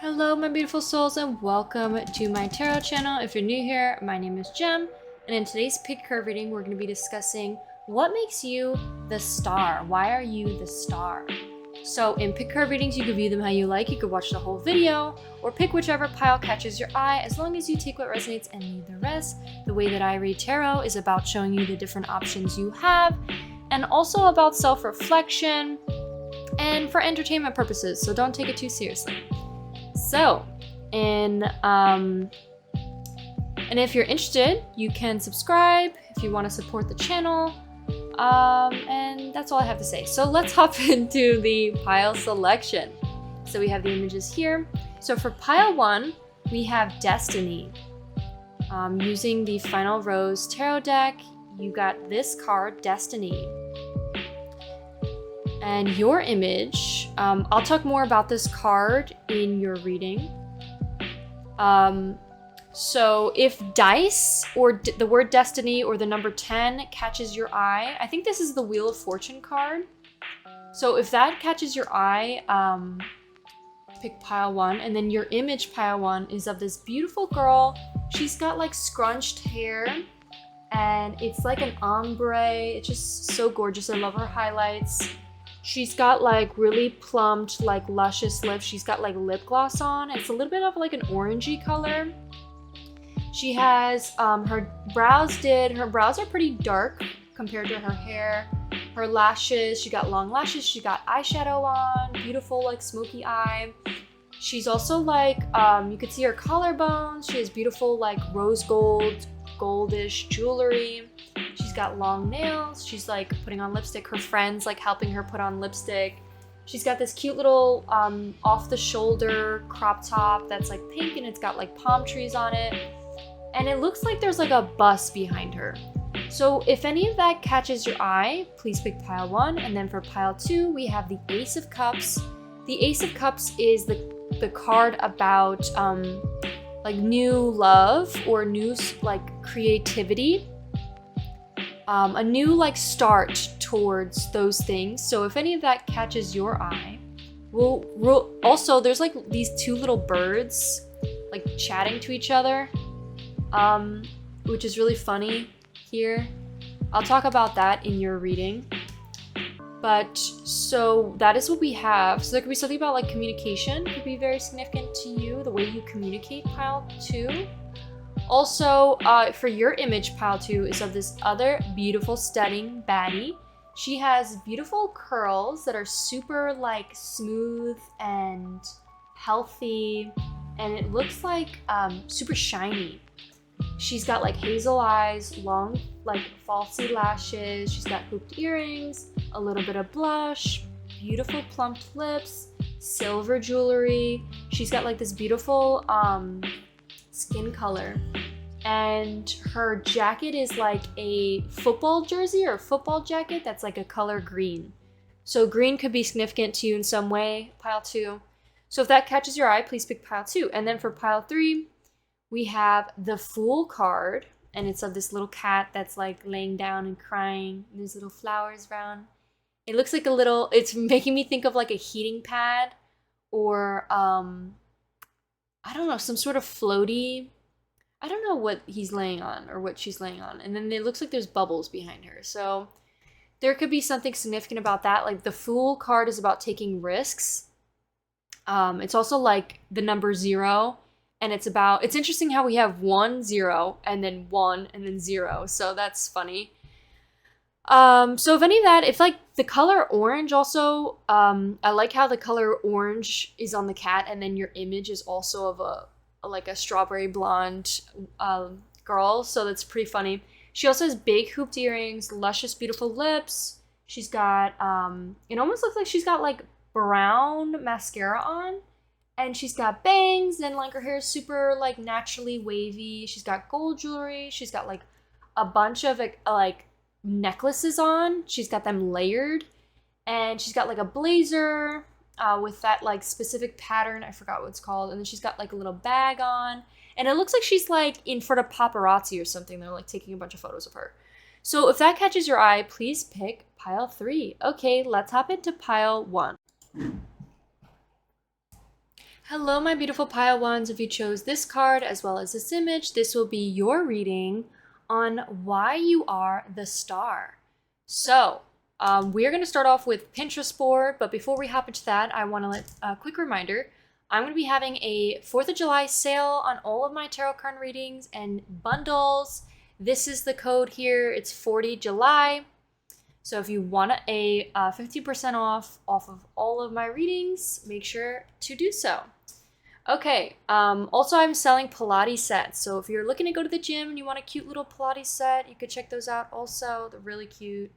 Hello my beautiful souls and welcome to my tarot channel. If you're new here, my name is Jem, and in today's pick card reading we're going to be discussing what makes you the star. Why are you the star? So in pick card readings you can view them how you like. You could watch the whole video or pick whichever pile catches your eye, as long as you take what resonates and leave the rest. The way that I read tarot is about showing you the different options you have, and also about self-reflection and for entertainment purposes, so don't take it too seriously. So, and if you're interested, you can subscribe if you want to support the channel, and that's all I have to say. So let's hop into the pile selection. So we have the images here. So for pile 1, we have Destiny. Using the Final Rose tarot deck, you got this card, Destiny. And your image, I'll talk more about this card in your reading. So if dice or the word destiny or the number 10 catches your eye, I think this is the Wheel of Fortune card. So if that catches your eye, pick pile 1, and then your image pile 1 is of this beautiful girl. She's got like scrunched hair and it's like an ombre. It's just so gorgeous. I love her highlights. She's got like really plumped, like luscious lips. She's got like lip gloss on. It's a little bit of like an orangey color. She has her brows are pretty dark compared to her hair. Her lashes, she got long lashes. She got eyeshadow on, beautiful like smoky eye. She's also like, you could see her collarbones. She has beautiful like rose gold, goldish jewelry. She's got long nails. She's like putting on lipstick. Her friend's like helping her put on lipstick. She's got this cute little off the shoulder crop top that's like pink and it's got like palm trees on it. And it looks like there's like a bus behind her. So if any of that catches your eye, please pick pile 1. And then for pile 2, we have the Ace of Cups. The Ace of Cups is the card about like new love or new like creativity. A new like start towards those things. So if any of that catches your eye, we'll also, there's like these two little birds like chatting to each other, which is really funny here. I'll talk about that in your reading. But so that is what we have. So there could be something about like communication could be very significant to you, the way you communicate, pile 2. Also, for your image, pile 2 is of this other beautiful, stunning baddie. She has beautiful curls that are super like smooth and healthy, and it looks like super shiny. She's got like hazel eyes, long like falsy lashes. She's got hooped earrings, a little bit of blush, beautiful plumped lips, silver jewelry. She's got like this beautiful skin color, and her jacket is like a football jersey or a football jacket that's like a color green. So green could be significant to you in some way, pile 2. So if that catches your eye, please pick pile 2. And then for pile 3, we have the Fool card, and it's of this little cat that's like laying down and crying, and there's little flowers around. It looks like a little, it's making me think of like a heating pad or I don't know, some sort of floaty. I don't know what he's laying on or what she's laying on. And then it looks like there's bubbles behind her. So there could be something significant about that. Like the Fool card is about taking risks. It's also like the number 0. And it's interesting how we have 1, 0, and then 1, and then 0. So that's funny. So if any of that, if like the color orange also, I like how the color orange is on the cat, and then your image is also of like a strawberry blonde girl. So that's pretty funny. She also has big hooped earrings, luscious, beautiful lips. She's got, it almost looks like she's got like brown mascara on. And she's got bangs, and like her hair is super like naturally wavy. She's got gold jewelry. She's got like a bunch of like necklaces on. She's got them layered, and she's got like a blazer with that like specific pattern. I forgot what it's called. And then she's got like a little bag on, and it looks like she's like in front of paparazzi or something. They're like taking a bunch of photos of her. So if that catches your eye, please pick pile 3. Okay, let's hop into pile 1. Hello, my beautiful pile ones. If you chose this card as well as this image, this will be your reading on why you are the star. So we're going to start off with Pinterest board, but before we hop into that, I want to let a quick reminder. I'm going to be having a 4th of July sale on all of my tarot card readings and bundles. This is the code here. It's 40 July. So if you want a 50% off of all of my readings, make sure to do so. Okay, also I'm selling Pilates sets. So if you're looking to go to the gym and you want a cute little Pilates set, you could check those out also. They're really cute.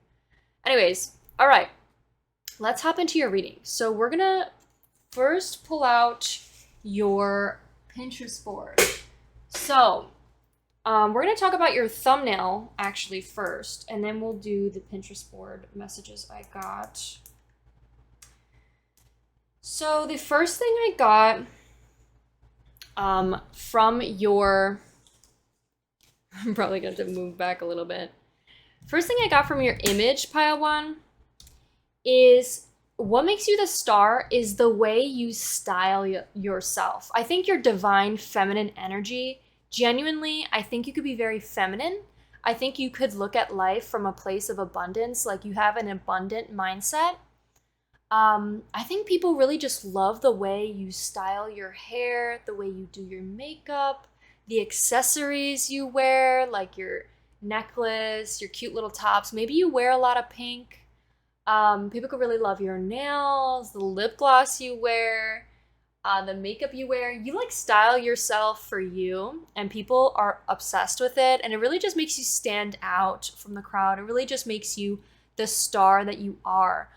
Anyways, all right, let's hop into your reading. So we're gonna first pull out your Pinterest board. So we're gonna talk about your thumbnail actually first, and then we'll do the Pinterest board messages I got. So the first thing I got from your, I'm probably going to have to move back a little bit. First thing I got from your image, pile one, is what makes you the star is the way you style yourself. I think your divine feminine energy, genuinely, I think you could be very feminine. I think you could look at life from a place of abundance, like you have an abundant mindset. I think people really just love the way you style your hair, the way you do your makeup, the accessories you wear, like your necklace, your cute little tops. Maybe you wear a lot of pink. People could really love your nails, the lip gloss you wear, the makeup you wear. You like style yourself for you, and people are obsessed with it. And it really just makes you stand out from the crowd. It really just makes you the star that you are.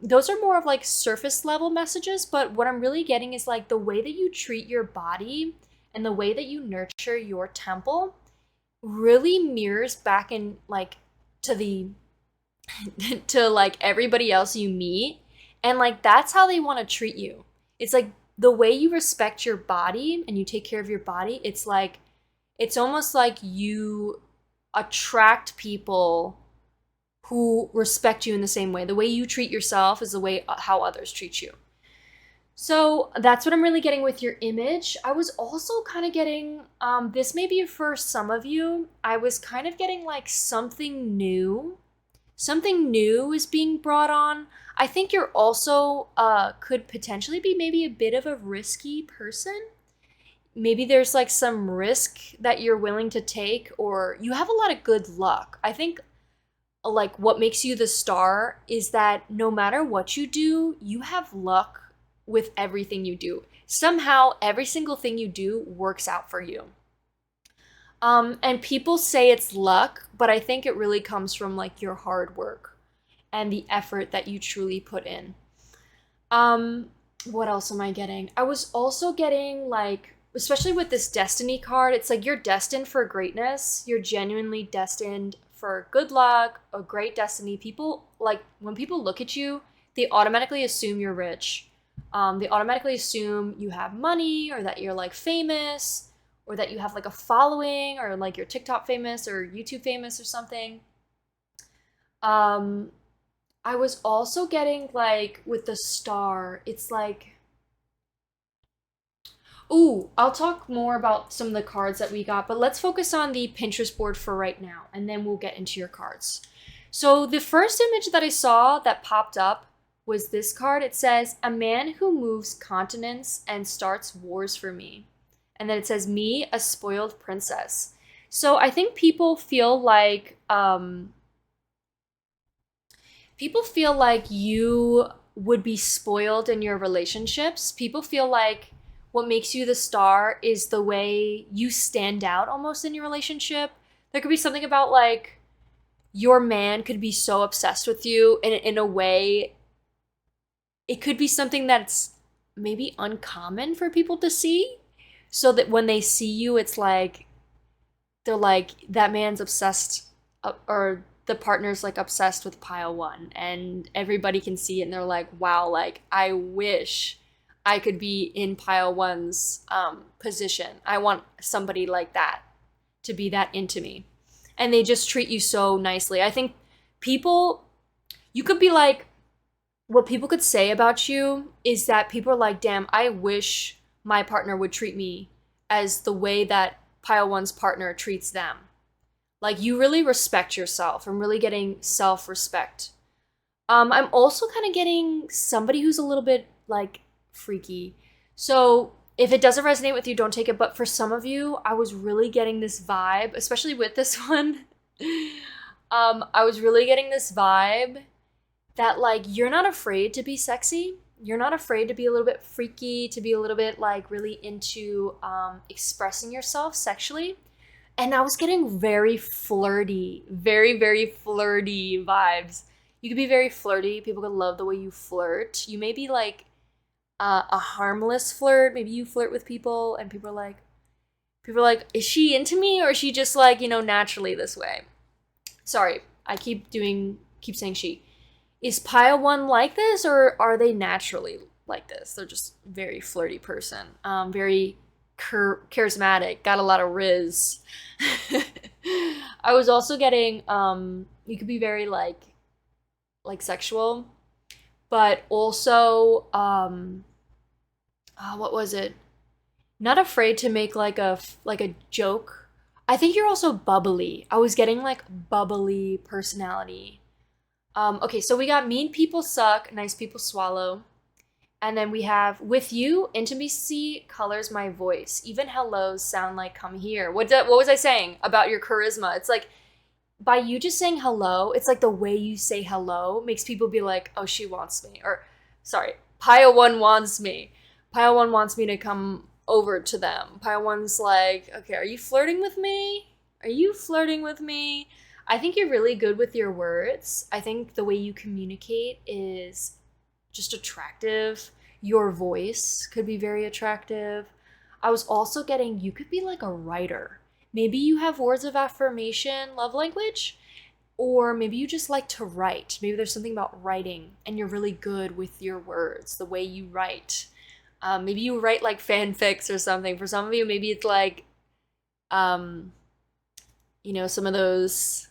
Those are more of like surface level messages, but what I'm really getting is like the way that you treat your body and the way that you nurture your temple really mirrors back in like to the to like everybody else you meet, and like that's how they want to treat you. It's like the way you respect your body and you take care of your body. It's like it's almost like you attract people who respect you in the same way. The way you treat yourself is the way how others treat you. So that's what I'm really getting with your image. I was also kind of getting, this may be for some of you, I was kind of getting like something new. Something new is being brought on. I think you're also, could potentially be maybe a bit of a risky person. Maybe there's like some risk that you're willing to take, or you have a lot of good luck. I think like what makes you the star is that no matter what you do, you have luck with everything you do. Somehow every single thing you do works out for you. And people say it's luck, but I think it really comes from like your hard work and the effort that you truly put in. What else am I getting? I was also getting like, especially with this destiny card, it's like you're destined for greatness. You're genuinely destined for good luck, a great destiny. People, like, when people look at you, they automatically assume you're rich. They automatically assume you have money, or that you're like famous, or that you have like a following, or like you're TikTok famous or YouTube famous or something. I was also getting like with the star, it's like, ooh, I'll talk more about some of the cards that we got, but let's focus on the Pinterest board for right now, and then we'll get into your cards. So the first image that I saw that popped up was this card. It says, "A man who moves continents and starts wars for me." And then it says, "Me, a spoiled princess." So I think people feel like you would be spoiled in your relationships. People feel like what makes you the star is the way you stand out almost in your relationship. There could be something about like your man could be so obsessed with you in a way. It could be something that's maybe uncommon for people to see. So that when they see you, it's like, they're like, that man's obsessed, or the partner's like obsessed with pile one, and everybody can see it and they're like, wow, like I wish I could be in pile one's position. I want somebody like that to be that into me. And they just treat you so nicely. I think people, you could be like, what people could say about you is that people are like, damn, I wish my partner would treat me as the way that pile one's partner treats them. Like, you really respect yourself. I'm really getting self-respect. I'm also kind of getting somebody who's a little bit, like, freaky. So if it doesn't resonate with you, don't take it. But for some of you, I was really getting this vibe, especially with this one. I was really getting this vibe that, like, you're not afraid to be sexy. You're not afraid to be a little bit freaky, to be a little bit, like, really into expressing yourself sexually. And I was getting very flirty, very, very flirty vibes. You could be very flirty. People could love the way you flirt. You may be, like, a harmless flirt. Maybe you flirt with people and people are like, is she into me, or is she just, like, you know, naturally this way? Sorry, I keep saying she. Is pile one like this, or are they naturally like this? They're just very flirty person. Very charismatic, got a lot of riz. I was also getting, you could be very, like sexual, but also, what was it? Not afraid to make, like, a joke. I think you're also bubbly. I was getting, like, bubbly personality. Okay, so we got mean people suck, nice people swallow. And then we have, with you, intimacy colors my voice. Even hellos sound like come here. What was I saying about your charisma? It's like, by you just saying hello, it's like the way you say hello makes people be like, oh, she wants me. Or, sorry, Pile One wants me. Pile One wants me to come over to them. Pile One's like, okay, are you flirting with me? Are you flirting with me? I think you're really good with your words. I think the way you communicate is just attractive. Your voice could be very attractive. I was also getting, you could be like a writer. Maybe you have words of affirmation, love language, or maybe you just like to write. Maybe there's something about writing and you're really good with your words, the way you write. Maybe you write like fanfics or something. For some of you, maybe it's like, you know, some of those,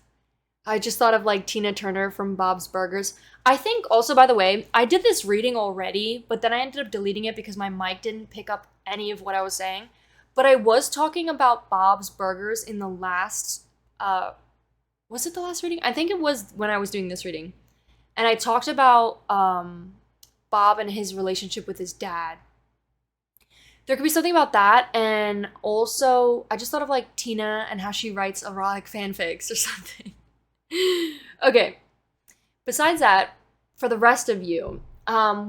I just thought of like Tina Turner from Bob's Burgers. I think also, by the way, I did this reading already, but then I ended up deleting it because my mic didn't pick up any of what I was saying. But I was talking about Bob's Burgers in the last, was it the last reading? I think it was when I was doing this reading. And I talked about Bob and his relationship with his dad. There could be something about that, and also, I just thought of like Tina and how she writes erotic fanfics or something. Okay. Besides that, for the rest of you,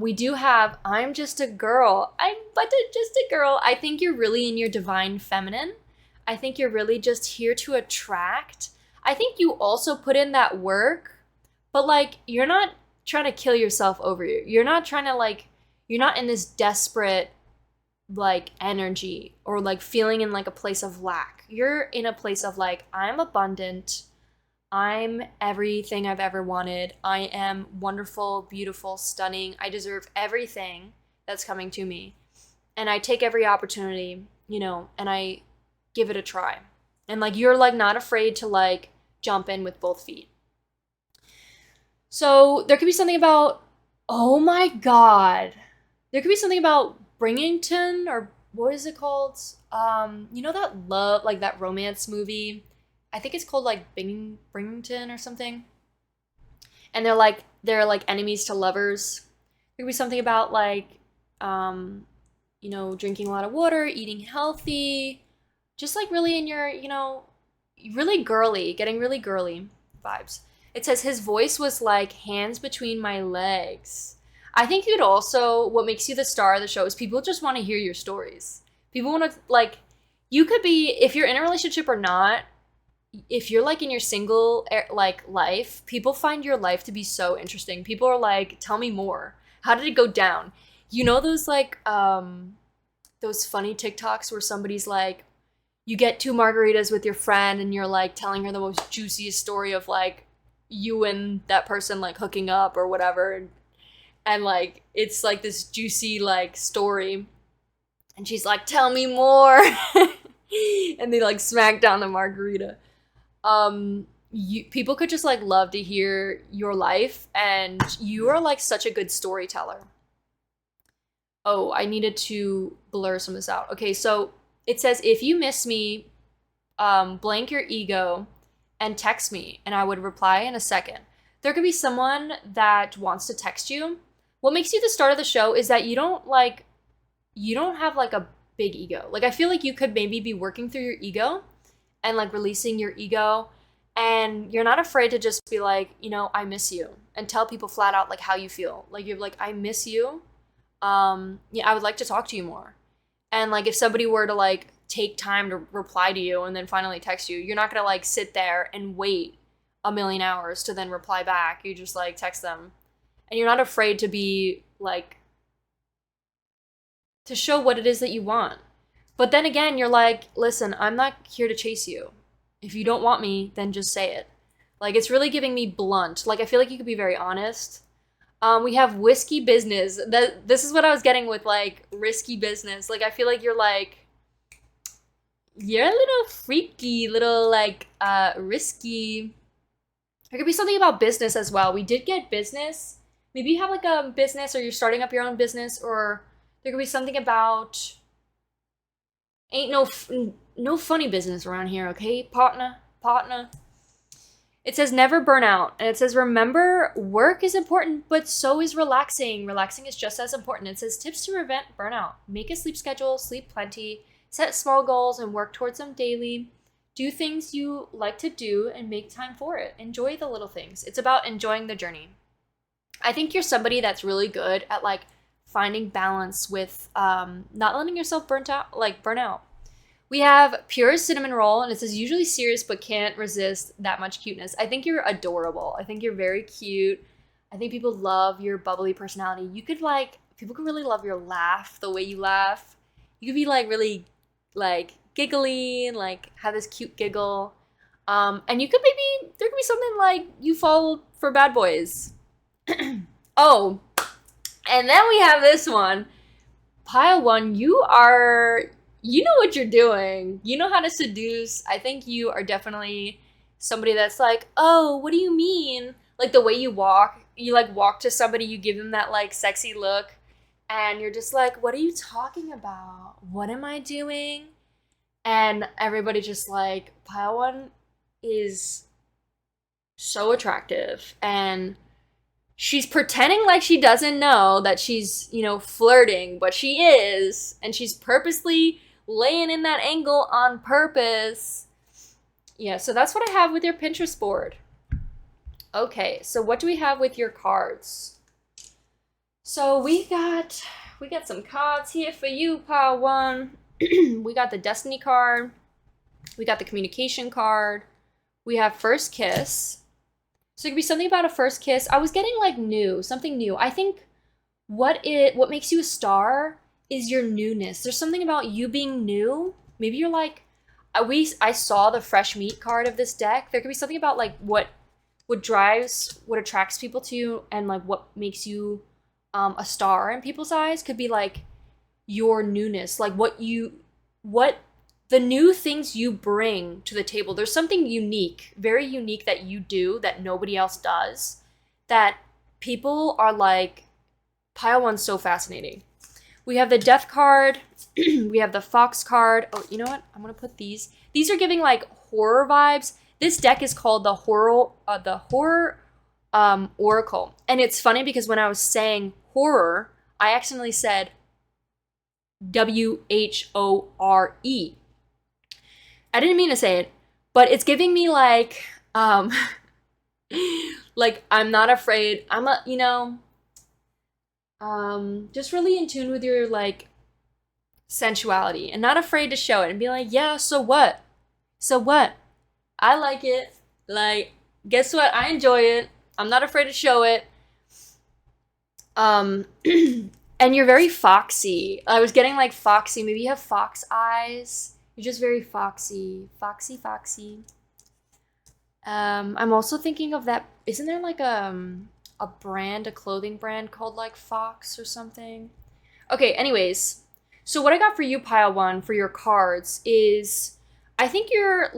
we do have, I'm just a girl. I'm but just a girl. I think you're really in your divine feminine. I think you're really just here to attract. I think you also put in that work, but like, you're not trying to kill yourself over you. You're not trying to like, you're not in this desperate like energy or like feeling in like a place of lack. You're in a place of like, I'm abundant. I'm everything I've ever wanted. I am wonderful, beautiful, stunning. I deserve everything that's coming to me. And I take every opportunity, you know, and I give it a try. And like, you're like not afraid to like jump in with both feet. So there could be something about, oh my God. There could be something about Bridgerton, or what is it called? You know that love, like that romance movie? I think it's called like Bridgerton or something. And they're like enemies to lovers. There could be something about like, you know, drinking a lot of water, eating healthy, just like really in your, you know, really girly, getting really girly vibes. It says his voice was like hands between my legs. I think you'd also, what makes you the star of the show is people just want to hear your stories. People want to, like, you could be, if you're in a relationship or not, if you're like in your single like life, people find your life to be so interesting. People are like, tell me more. How did it go down? You know those like, those funny TikToks where somebody's like, you get 2 margaritas with your friend and you're like telling her the most juiciest story of like you and that person like hooking up or whatever. And like, it's like this juicy like story. And she's like, tell me more. And they like smack down the margarita. people could just like love to hear your life, and you are like such a good storyteller. Oh, I needed to blur some of this out. Okay, so it says, if you miss me, blank your ego and text me, and I would reply in a second. There could be someone that wants to text you. What makes you the star of the show is that you don't have like a big ego. Like, I feel like you could maybe be working through your ego and like releasing your ego, and you're not afraid to just be like, I miss you, and tell people flat out like how you feel. Like, you're like, I miss you. Yeah, I would like to talk to you more. And like, if somebody were to like take time to reply to you and then finally text you, you're not gonna like sit there and wait a million hours to then reply back. You just like text them, and you're not afraid to be like, to show what it is that you want. But then again, you're like, listen, I'm not here to chase you. If you don't want me, then just say it. Like, it's really giving me blunt. Like, I feel like you could be very honest. We have whiskey business. This is what I was getting with like risky business. Like, I feel like you're a little freaky, little like risky. There could be something about business as well. We did get business. Maybe you have like a business, or you're starting up your own business, or there could be something about ain't no funny business around here, okay, partner. It says never burn out, and it says remember, work is important, but so is relaxing. Relaxing is just as important. It says tips to prevent burnout: make a sleep schedule, sleep plenty, set small goals and work towards them daily. Do things you like to do and make time for it. Enjoy the little things. It's about enjoying the journey. I think you're somebody that's really good at like finding balance with not letting yourself burn out. We have pure cinnamon roll, and it says usually serious but can't resist that much cuteness. I think you're adorable. I think you're very cute. I think people love your bubbly personality. People could really love your laugh, the way you laugh. You could be like really like giggly and like have this cute giggle. And there could be something like you fall for bad boys. Oh, and then we have this one. Pile one, you know what you're doing. You know how to seduce. I think you are definitely somebody that's like, oh, what do you mean? Like the way you walk to somebody, you give them that like sexy look, and you're just like, what are you talking about? What am I doing? And everybody just like, Pile one is so attractive, and she's pretending like she doesn't know that she's, flirting, but she is, and she's purposely laying in that angle on purpose. Yeah, so that's what I have with your Pinterest board. Okay, so what do we have with your cards? So we got some cards here for you, Pile one. We got the Destiny card. We got the Communication card. We have First Kiss. So it could be something about a first kiss. I was getting like something new. I think what makes you a star is your newness. There's something about you being new. Maybe you're like, I saw the fresh meat card of this deck. There could be something about like what attracts people to you, and like what makes you a star in people's eyes could be like your newness, like what the new things you bring to the table. There's something unique, very unique that you do that nobody else does, that people are like, Pile one's so fascinating. We have the Death card. We have the Fox card. Oh, you know what? I'm going to put these. These are giving like horror vibes. This deck is called the Horror Oracle. And it's funny because when I was saying horror, I accidentally said WHORE. I didn't mean to say it, but it's giving me like, like I'm not afraid. Just really in tune with your like sensuality and not afraid to show it and be like, yeah, so what? I like it. Like, guess what? I enjoy it. I'm not afraid to show it. And you're very foxy. I was getting like foxy. Maybe you have fox eyes. You're just very foxy. Foxy. I'm also thinking of that. Isn't there like a clothing brand called like Fox or something? Okay, anyways. So what I got for you, Pile one, for your cards is, I think you're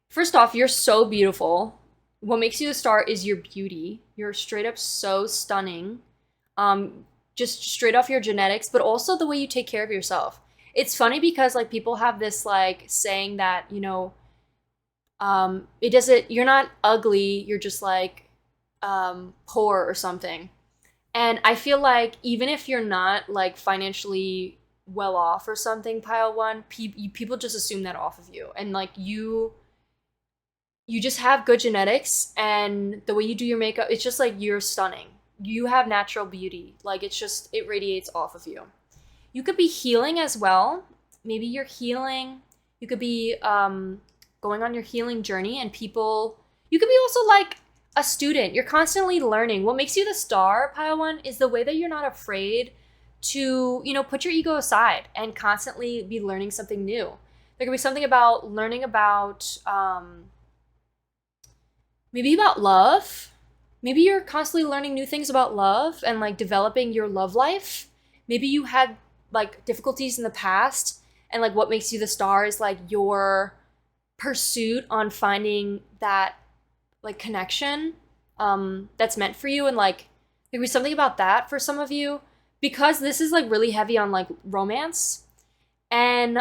First off, you're so beautiful. What makes you a star is your beauty. You're straight up so stunning. Just straight off your genetics, but also the way you take care of yourself. It's funny because like people have this like saying that, you know, it doesn't, you're not ugly, you're just like poor or something. And I feel like even if you're not like financially well off or something, pile one, people just assume that off of you. And like you just have good genetics, and the way you do your makeup, it's just like you're stunning. You have natural beauty. Like it's just, it radiates off of you. You could be healing as well. Maybe you're healing. You could be going on your healing journey, and people, you could be also like a student. You're constantly learning. What makes you the star, pile one, is the way that you're not afraid to, you know, put your ego aside and constantly be learning something new. There could be something about learning about, maybe about love. Maybe you're constantly learning new things about love and like developing your love life. Maybe you had like difficulties in the past, and like what makes you the star is like your pursuit on finding that like connection that's meant for you. And like there could be something about that for some of you, because this is like really heavy on like romance. And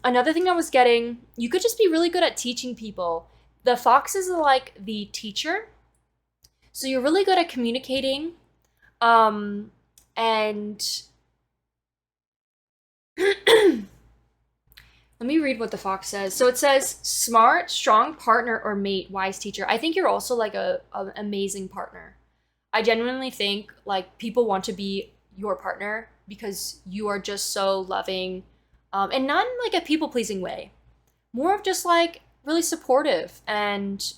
another thing I was getting, you could just be really good at teaching people. The fox is like the teacher, so you're really good at communicating. And let me read what the fox says. So it says, smart, strong partner or mate, wise teacher. I think you're also like an amazing partner. I genuinely think like people want to be your partner because you are just so loving, and not in like a people-pleasing way. More of just like really supportive, and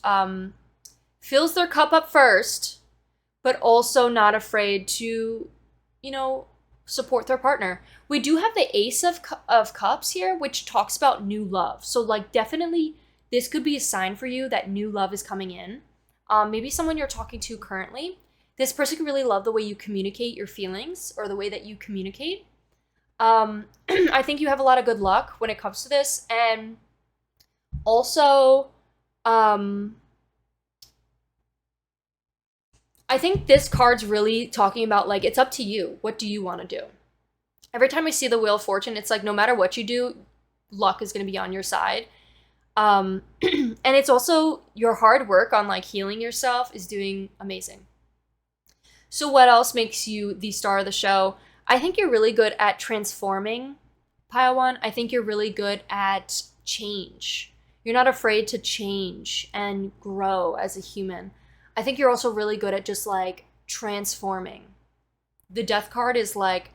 fills their cup up first, but also not afraid to, you know, support their partner. We do have the Ace of Cups here, which talks about new love. So like definitely this could be a sign for you that new love is coming in. Maybe someone you're talking to currently. This person could really love the way you communicate your feelings, or the way that you communicate. I think you have a lot of good luck when it comes to this. And also, I think this card's really talking about like, it's up to you. What do you want to do? Every time I see the Wheel of Fortune, it's like no matter what you do, luck is going to be on your side. And it's also your hard work on like healing yourself is doing amazing. So what else makes you the star of the show? I think you're really good at transforming, pile one. I think you're really good at change. You're not afraid to change and grow as a human. I think you're also really good at just like transforming. The Death card is like,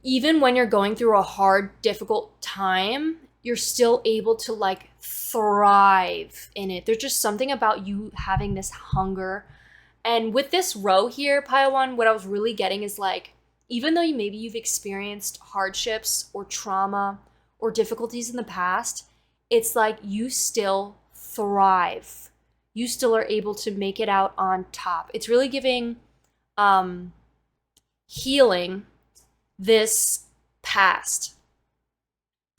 even when you're going through a hard, difficult time, you're still able to like thrive in it. There's just something about you having this hunger. And with this row here, pile one, what I was really getting is like, even though maybe you've experienced hardships or trauma or difficulties in the past, it's like you still thrive. You still are able to make it out on top. It's really giving healing this past.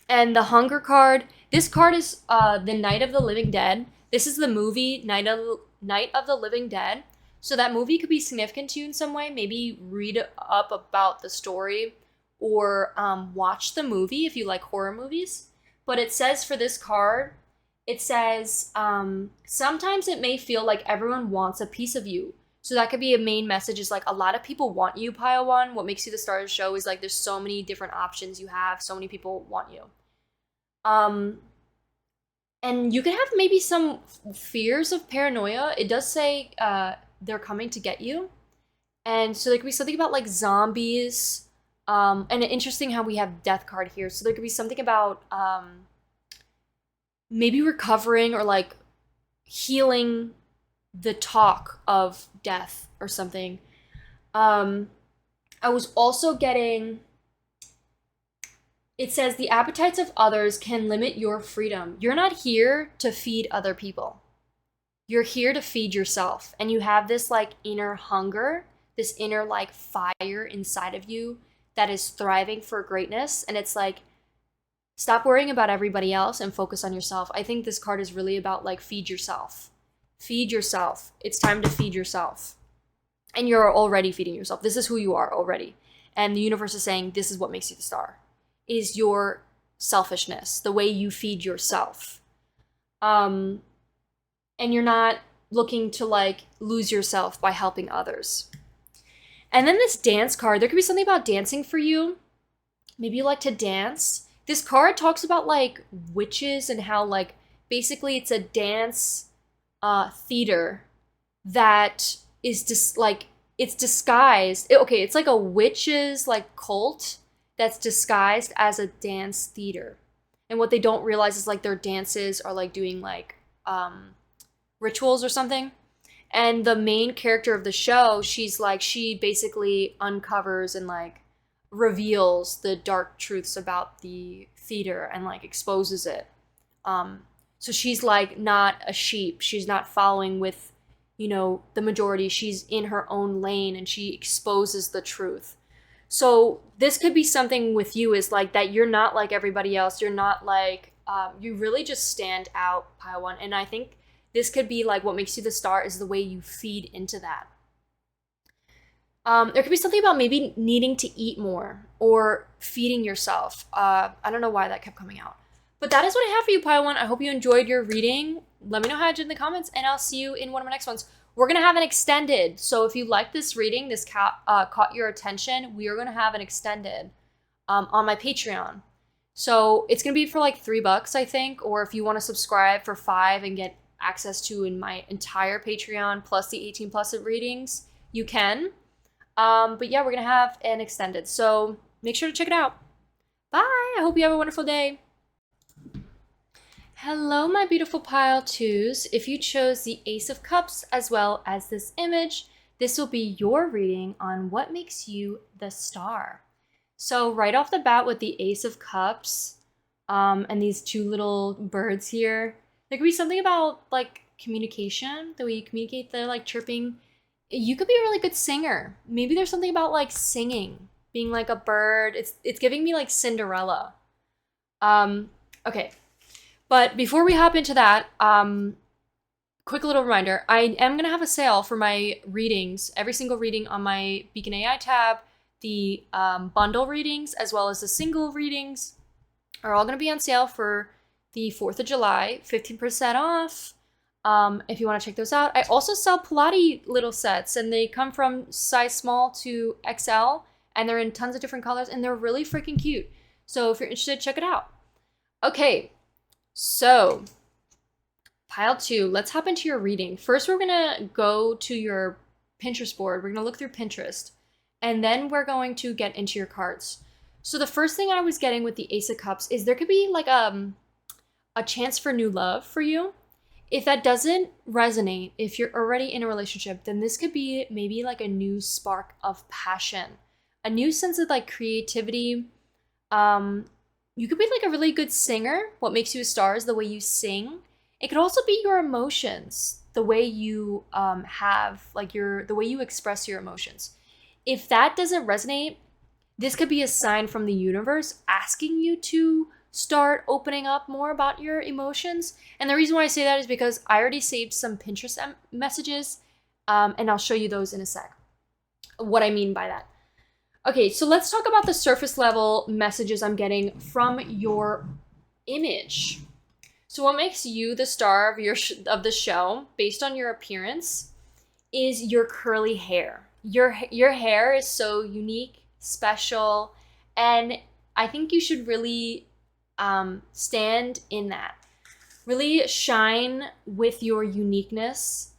And the Hunger card, this card is the Night of the Living Dead. This is the movie Night of the Living Dead. So that movie could be significant to you in some way. Maybe read up about the story, or watch the movie if you like horror movies. But it says for this card, it says, sometimes it may feel like everyone wants a piece of you. So that could be a main message, is like a lot of people want you, pile one. What makes you the star of the show is like there's so many different options you have. So many people want you. And you could have maybe some fears of paranoia. It does say they're coming to get you. And so there could be something about like zombies. And interesting how we have Death card here. So there could be something about maybe recovering or like healing the talk of death or something. I was also getting, it says the appetites of others can limit your freedom. You're not here to feed other people. You're here to feed yourself. And you have this like inner hunger, this inner like fire inside of you that is thriving for greatness. And it's like Stop worrying about everybody else and focus on yourself. I think this card is really about like feed yourself. Feed yourself. It's time to feed yourself. And you're already feeding yourself. This is who you are already. And the universe is saying this is what makes you the star. Is your selfishness, the way you feed yourself. And you're not looking to like lose yourself by helping others. And then this dance card, there could be something about dancing for you. Maybe you like to dance. This card talks about like witches and how like basically it's a dance theater that is just like it's disguised. Okay, it's like a witches like cult that's disguised as a dance theater. And what they don't realize is like their dances are like doing like rituals or something. And the main character of the show, she basically uncovers and like reveals the dark truths about the theater and like exposes it. So she's like not a sheep. She's not following with, you know, the majority. She's in her own lane and she exposes the truth. So this could be something with you is like that you're not like everybody else. You're not like, you really just stand out, Pile 1. And I think this could be like what makes you the star is the way you feed into that. There could be something about maybe needing to eat more or feeding yourself. I don't know why that kept coming out. But that is what I have for you, Pile 1. I hope you enjoyed your reading. Let me know how you did in the comments, and I'll see you in one of my next ones. We're going to have an extended. So if you like this reading, this caught your attention, we are going to have an extended on my Patreon. So it's going to be for like $3, I think. Or if you want to subscribe for $5 and get access to in my entire Patreon plus the 18+ readings, you can. But yeah, we're going to have an extended. So make sure to check it out. Bye. I hope you have a wonderful day. Hello, my beautiful Pile 2s. If you chose the Ace of Cups as well as this image, this will be your reading on what makes you the star. So right off the bat with the Ace of Cups and these two little birds here, there could be something about like communication, the way you communicate, the like chirping. You could be a really good singer. Maybe there's something about like singing, being like a bird. It's giving me like Cinderella. Okay. But before we hop into that, quick little reminder, I am going to have a sale for my readings, every single reading on my Beacon AI tab. The bundle readings as well as the single readings are all going to be on sale for the 4th of July, 15% off. If you want to check those out. I also sell Pilates little sets, and they come from size small to XL, and they're in tons of different colors, and they're really freaking cute. So if you're interested, check it out. Okay. So, Pile 2, let's hop into your reading. First, we're going to go to your Pinterest board. We're going to look through Pinterest, and then we're going to get into your cards. So the first thing I was getting with the Ace of Cups is there could be like a chance for new love for you. If that doesn't resonate, if you're already in a relationship, then this could be maybe like a new spark of passion, a new sense of like creativity. You could be like a really good singer. What makes you a star is the way you sing. It could also be your emotions, the way you have like the way you express your emotions. If that doesn't resonate, this could be a sign from the universe asking you to start opening up more about your emotions. And the reason why I say that is because I already saved some Pinterest messages, and I'll show you those in a sec. What I mean by that. Okay, so let's talk about the surface level messages I'm getting from your image. So what makes you the star of the show, based on your appearance, is your curly hair. Your hair is so unique, special, and I think you should really stand in that. Really shine with your uniqueness.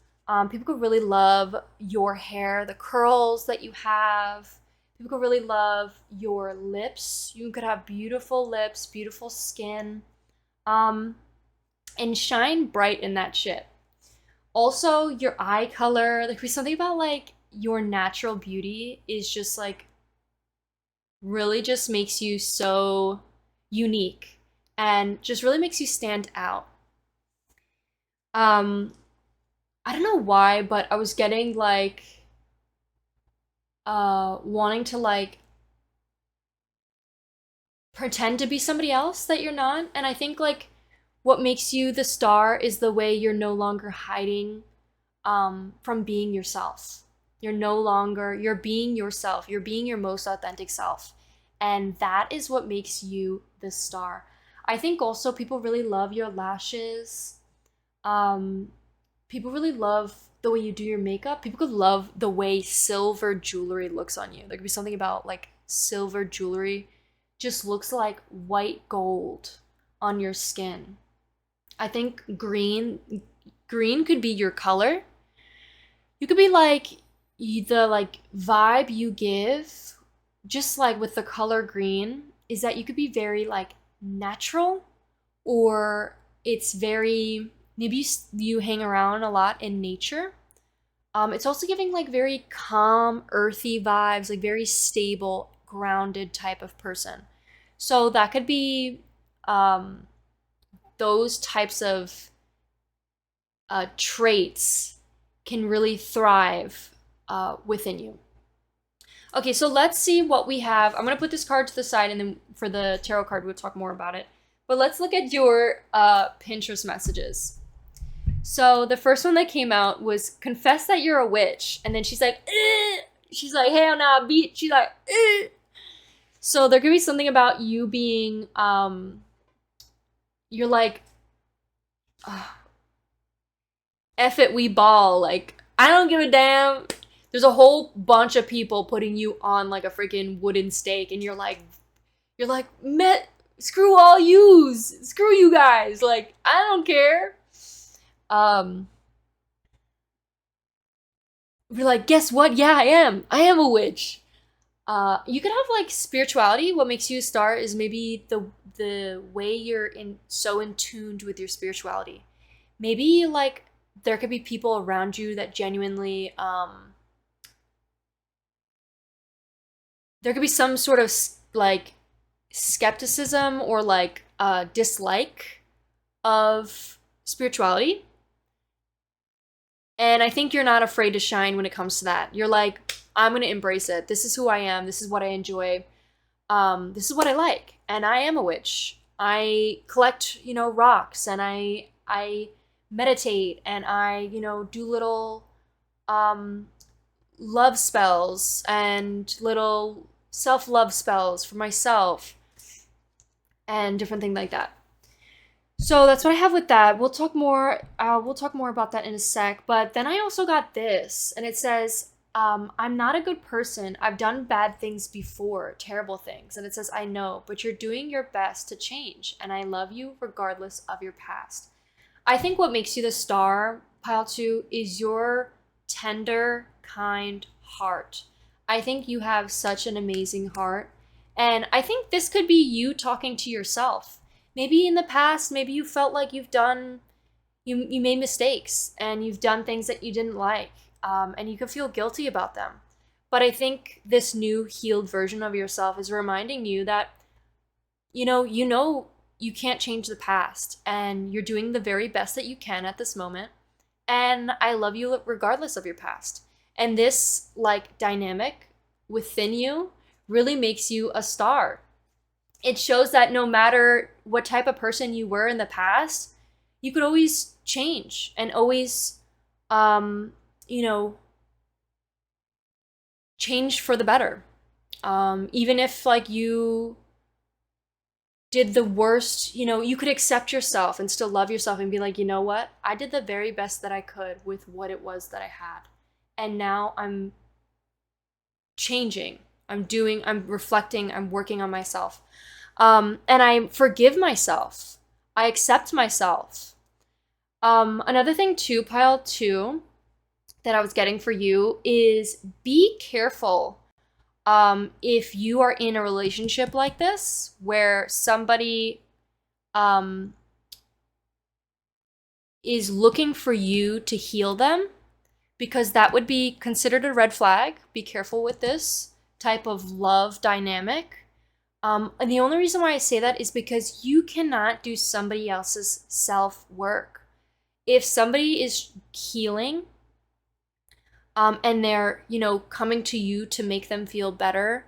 People could really love your hair, the curls that you have. People could really love your lips. You could have beautiful lips, beautiful skin, and shine bright in that shit. Also, your eye color, there could be something about like your natural beauty is just like really just makes you so unique and just really makes you stand out. I don't know why, but I was getting like wanting to like pretend to be somebody else that you're not. And I think like what makes you the star is the way you're no longer hiding from being yourself. You're being yourself. You're being your most authentic self. And that is what makes you the star. I think also people really love your lashes. People really love the way you do your makeup. People could love the way silver jewelry looks on you. There could be something about like silver jewelry just looks like white gold on your skin. I think green could be your color. You could be like the like vibe you give just like with the color green is that you could be very like natural, or it's very maybe you hang around a lot in nature. It's also giving like very calm, earthy vibes, like very stable, grounded type of person. So that could be those types of traits can really thrive within you. Okay, so let's see what we have. I'm going to put this card to the side, and then for the tarot card, we'll talk more about it. But let's look at your Pinterest messages. So the first one that came out was confess that you're a witch. And then she's like, eh! She's like, hell nah, bitch. She's like, eh! So there could be something about you being, you're like, F it, we ball. Like, I don't give a damn. There's a whole bunch of people putting you on like a freaking wooden stake, and you're like, screw all yous. Screw you guys. Like, I don't care. We're like, guess what? Yeah, I am a witch. You could have like spirituality. What makes you a star is maybe the way you're so in tuned with your spirituality. Maybe like there could be people around you that genuinely there could be some sort of like skepticism or like dislike of spirituality. And I think you're not afraid to shine when it comes to that. You're like, I'm going to embrace it. This is who I am. This is what I enjoy. This is what I like. And I am a witch. I collect, rocks, and I meditate, and I, do little love spells and little self-love spells for myself and different things like that. So that's what I have with that. We'll talk more about that in a sec. But then I also got this, and it says, I'm not a good person. I've done bad things before, terrible things. And it says, I know, but you're doing your best to change, and I love you regardless of your past. I think what makes you the star, pile 2, is your tender, kind heart. I think you have such an amazing heart. And I think this could be you talking to yourself. Maybe in the past, maybe you felt like you made mistakes, and you've done things that you didn't like, and you could feel guilty about them. But I think this new healed version of yourself is reminding you that, you can't change the past, and you're doing the very best that you can at this moment. And I love you regardless of your past. And this like dynamic within you really makes you a star. It shows that no matter what type of person you were in the past, you could always change and always, change for the better. Even if like you did the worst, you could accept yourself and still love yourself and be like, you know what? I did the very best that I could with what it was that I had. And now I'm changing. I'm reflecting, I'm working on myself. And I forgive myself. I accept myself. Another thing too, pile 2, that I was getting for you is be careful if you are in a relationship like this where somebody is looking for you to heal them, because that would be considered a red flag. Be careful with this type of love dynamic. And the only reason why I say that is because you cannot do somebody else's self-work. If somebody is healing, and they're, coming to you to make them feel better,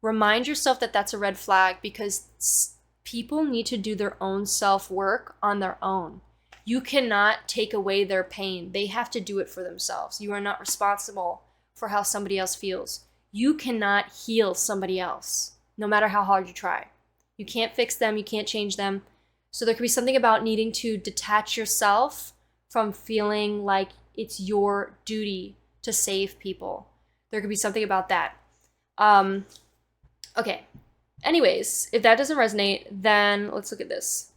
remind yourself that that's a red flag, because people need to do their own self-work on their own. You cannot take away their pain. They have to do it for themselves. You are not responsible for how somebody else feels. You cannot heal somebody else, no matter how hard you try. You can't fix them. You can't change them. So there could be something about needing to detach yourself from feeling like it's your duty to save people. There could be something about that. Okay. Anyways, if that doesn't resonate, then let's look at this.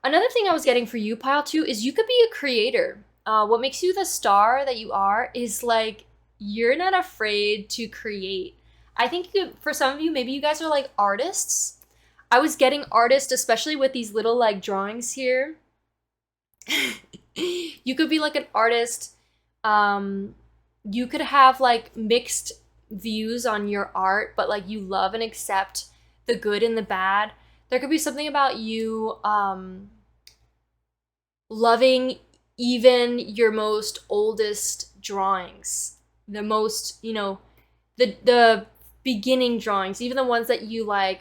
Another thing I was getting for you, pile 2, is you could be a creator. What makes you the star that you are is like, you're not afraid to create. I think for some of you, maybe you guys are like artists. I was getting artists, especially with these little like drawings here. You could be like an artist. You could have like mixed views on your art, but like you love and accept the good and the bad. There could be something about you loving even your most oldest drawings, the most, you know, the beginning drawings, even the ones that you like,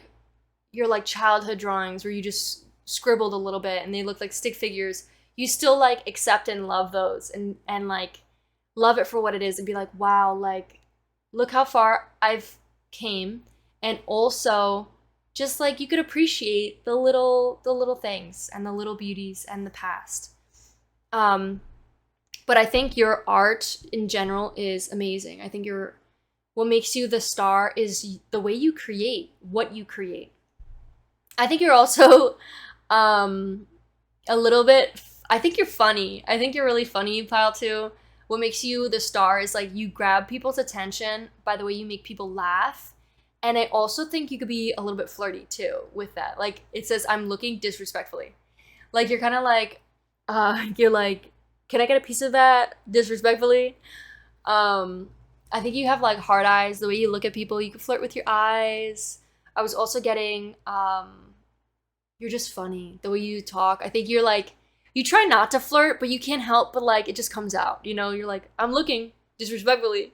your like childhood drawings where you just scribbled a little bit and they look like stick figures. You still like accept and love those and like love it for what it is and be like, wow, like look how far I've came. And also just like you could appreciate the little things and the little beauties and the past. But I think your art in general is amazing. I think what makes you the star is the way you create, what you create. I think you're also a little bit, I think you're funny. I think you're really funny, pile 2. What makes you the star is like you grab people's attention by the way you make people laugh. And I also think you could be a little bit flirty too with that. Like it says, I'm looking disrespectfully. Like you're kind of like, you're like, can I get a piece of that disrespectfully? I think you have like hard eyes. The way you look at people, you can flirt with your eyes. I was also getting, you're just funny. The way you talk. I think you're like, you try not to flirt, but you can't help but like, it just comes out. You know, you're like, I'm looking disrespectfully.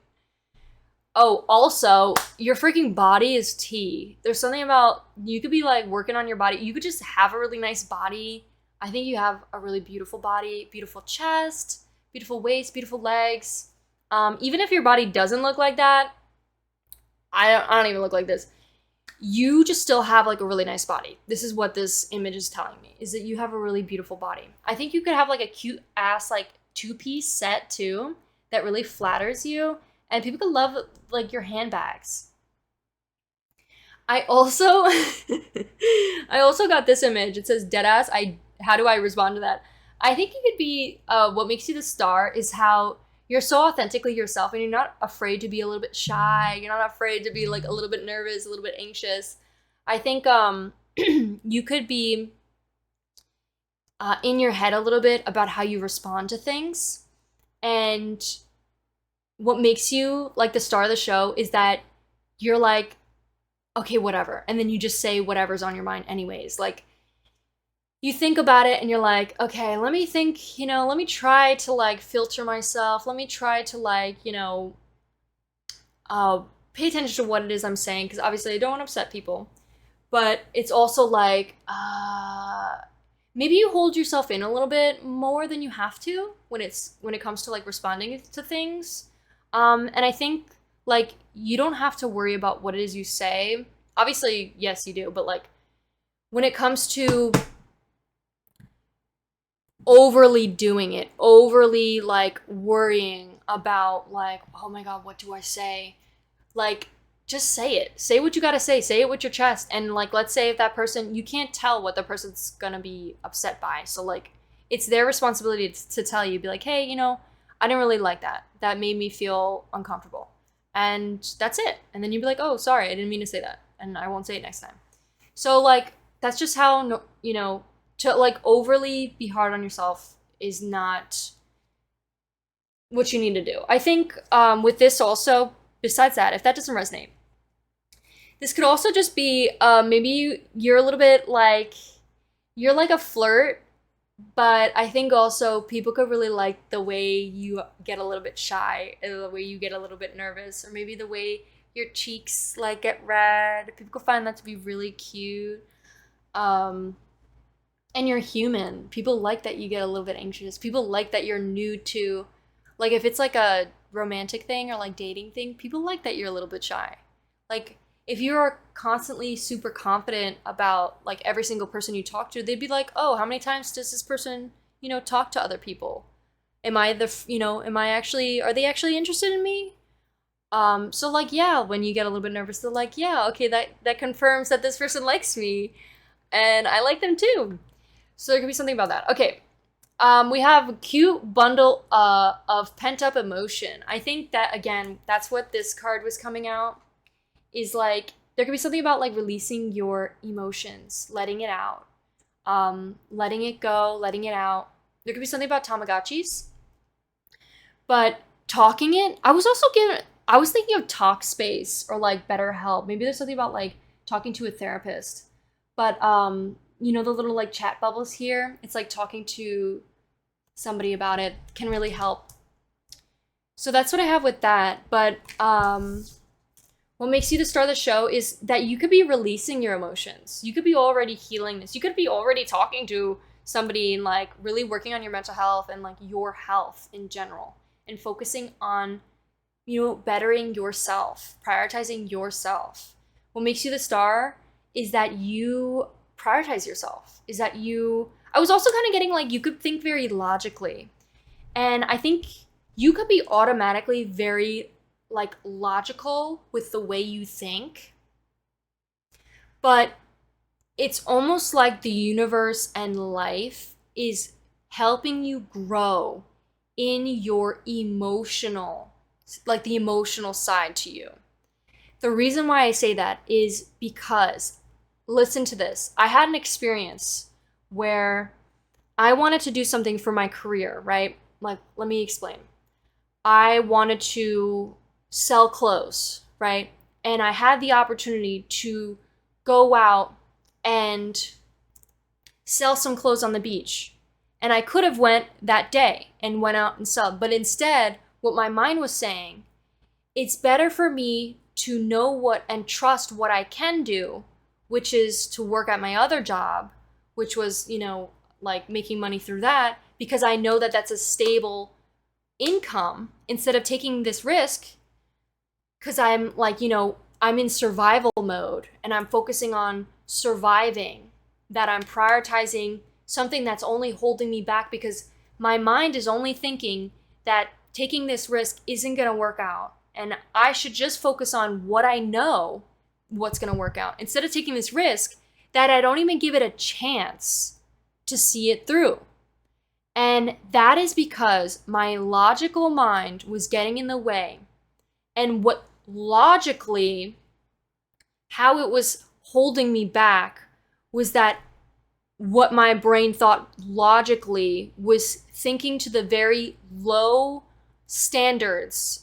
Oh, also, your freaking body is tea. There's something about, you could be like working on your body. You could just have a really nice body. I think you have a really beautiful body, beautiful chest, beautiful waist, beautiful legs. Even if your body doesn't look like that, I don't even look like this. You just still have like a really nice body. This is what this image is telling me, is that you have a really beautiful body. I think you could have like a cute ass like 2-piece set too that really flatters you. And people could love like your handbags. I also got this image. It says deadass. How do I respond to that? I think you could be what makes you the star is how you're so authentically yourself and you're not afraid to be a little bit shy. You're not afraid to be like a little bit nervous, a little bit anxious. I think you could be in your head a little bit about how you respond to things. And what makes you like the star of the show is that you're like, okay, whatever. And then you just say whatever's on your mind anyways. Like you think about it and you're like, okay, let me think, you know, let me try to like filter myself. Let me try to like, you know, pay attention to what it is I'm saying. Cause obviously I don't want to upset people, but it's also like, maybe you hold yourself in a little bit more than you have to when it comes to like responding to things. And I think like you don't have to worry about what it is you say. Obviously, yes, you do, but like when it comes to overly doing it, overly like worrying about like, oh my God, what do I say? Like just say it. Say what you gotta say. Say it with your chest. And like, let's say if that person, you can't tell what the person's gonna be upset by. So like it's their responsibility to tell you, be like, hey, you know, I didn't really like that. That made me feel uncomfortable. And that's it. And then you'd be like, oh, sorry, I didn't mean to say that. And I won't say it next time. So like, that's just how, you know, to like overly be hard on yourself is not what you need to do. I think with this also, besides that, if that doesn't resonate, this could also just be maybe you're a little bit like, you're like a flirt, but I think also people could really like the way you get a little bit shy, or the way you get a little bit nervous, or maybe the way your cheeks like get red. People find that to be really cute. And you're human. People like that you get a little bit anxious. People like that you're new to, like if it's like a romantic thing or like dating thing, people like that you're a little bit shy. Like if you're constantly super confident about like every single person you talk to, they'd be like, oh, how many times does this person, you know, talk to other people? Am I the, you know, are they actually interested in me? So like, yeah, when you get a little bit nervous, they're like, yeah, okay, that confirms that this person likes me and I like them too. So there could be something about that. Okay. We have a cute bundle of pent-up emotion. I think that, again, that's what this card was coming out, is like, there could be something about like releasing your emotions, letting it out, letting it go, letting it out. There could be something about Tamagotchis, but talking it, I was thinking of Talkspace or like BetterHelp. Maybe there's something about like talking to a therapist, but you know, the little like chat bubbles here, it's like talking to somebody about it can really help. So that's what I have with that. But what makes you the star of the show is that you could be releasing your emotions. You could be already healing this. You could be already talking to somebody and like really working on your mental health and like your health in general and focusing on, you know, bettering yourself, prioritizing yourself. What makes you the star is that you prioritize yourself, is that I was also kind of getting like, you could think very logically. And I think you could be automatically very like logical with the way you think. But it's almost like the universe and life is helping you grow in your emotional, like the emotional side to you. The reason why I say that is because, listen to this. I had an experience where I wanted to do something for my career, right? Like, let me explain. I wanted to sell clothes, right? And I had the opportunity to go out and sell some clothes on the beach. And I could have went that day and went out and sold. But instead, what my mind was saying, it's better for me to know what and trust what I can do, which is to work at my other job, which was, you know, like making money through that, because I know that that's a stable income, instead of taking this risk, because I'm like, you know, I'm in survival mode and I'm focusing on surviving, that I'm prioritizing something that's only holding me back because my mind is only thinking that taking this risk isn't going to work out. And I should just focus on what I know what's going to work out, instead of taking this risk that I don't even give it a chance to see it through. And that is because my logical mind was getting in the way. And what logically, how it was holding me back was that what my brain thought logically was thinking to the very low standards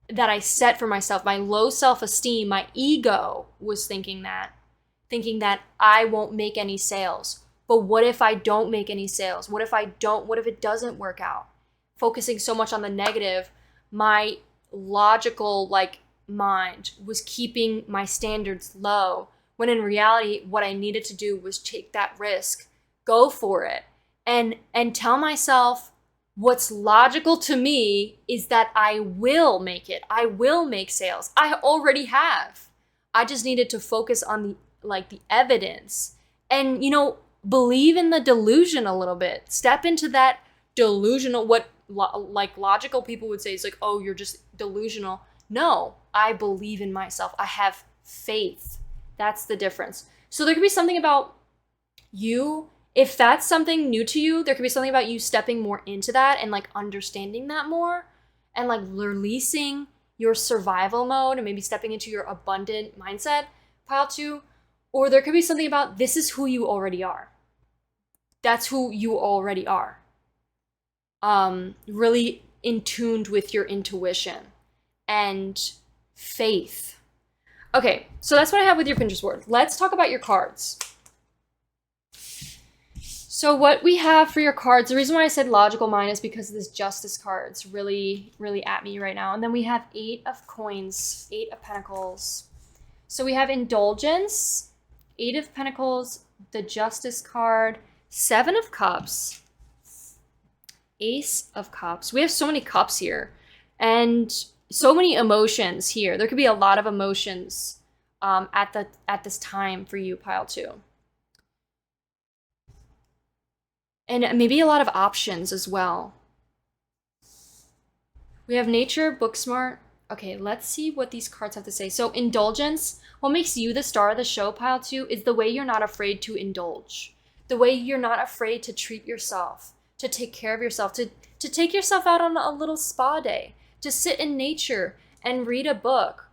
that I set for myself, my low self-esteem, my ego was thinking that I won't make any sales. But what if I don't make any sales? What if it doesn't work out? Focusing so much on the negative, my logical like mind was keeping my standards low, when in reality, what I needed to do was take that risk, go for it, and tell myself, what's logical to me is that I will make it. I will make sales. I already have. I just needed to focus on the evidence and, you know, believe in the delusion a little bit. Step into that delusional, what like logical people would say is like, oh, you're just delusional. No, I believe in myself. I have faith. That's the difference. So there could be something about you. If that's something new to you, there could be something about you stepping more into that and like understanding that more and like releasing your survival mode and maybe stepping into your abundant mindset, pile 2. Or there could be something about this is who you already are. That's who you already are. Really in tuned with your intuition and faith. Okay, so that's what I have with your Pinterest board. Let's talk about your cards. So what we have for your cards, the reason why I said logical mind is because this Justice card's really, really at me right now. And then we have 8 of coins, 8 of pentacles. So we have indulgence, 8 of pentacles, the Justice card, 7 of cups, Ace of cups. We have so many cups here and so many emotions here. There could be a lot of emotions at this time for you, pile 2. And maybe a lot of options as well. We have nature, book smart. Okay, let's see what these cards have to say. So indulgence, what makes you the star of the show, pile 2, is the way you're not afraid to indulge. The way you're not afraid to treat yourself, to take care of yourself, to take yourself out on a little spa day, to sit in nature and read a book.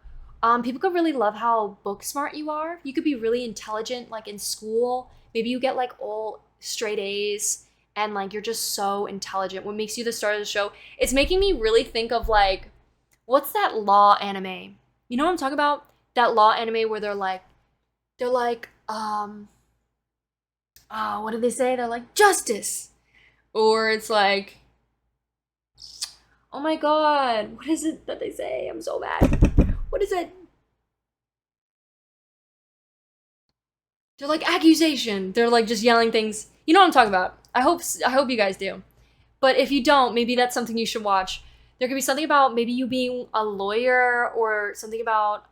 People could really love how book smart you are. You could be really intelligent, like in school. Maybe you get like all straight A's and like you're just so intelligent. What makes you the star of the show? It's making me really think of like, what's that law anime? You know what I'm talking about? That law anime where they're like, what did they say? They're like, justice. Or it's like, oh my god, what is it that they say? I'm so mad. What is it? They're like accusation. They're like just yelling things. You know what I'm talking about. I hope you guys do. But if you don't, maybe that's something you should watch. There could be something about maybe you being a lawyer or something about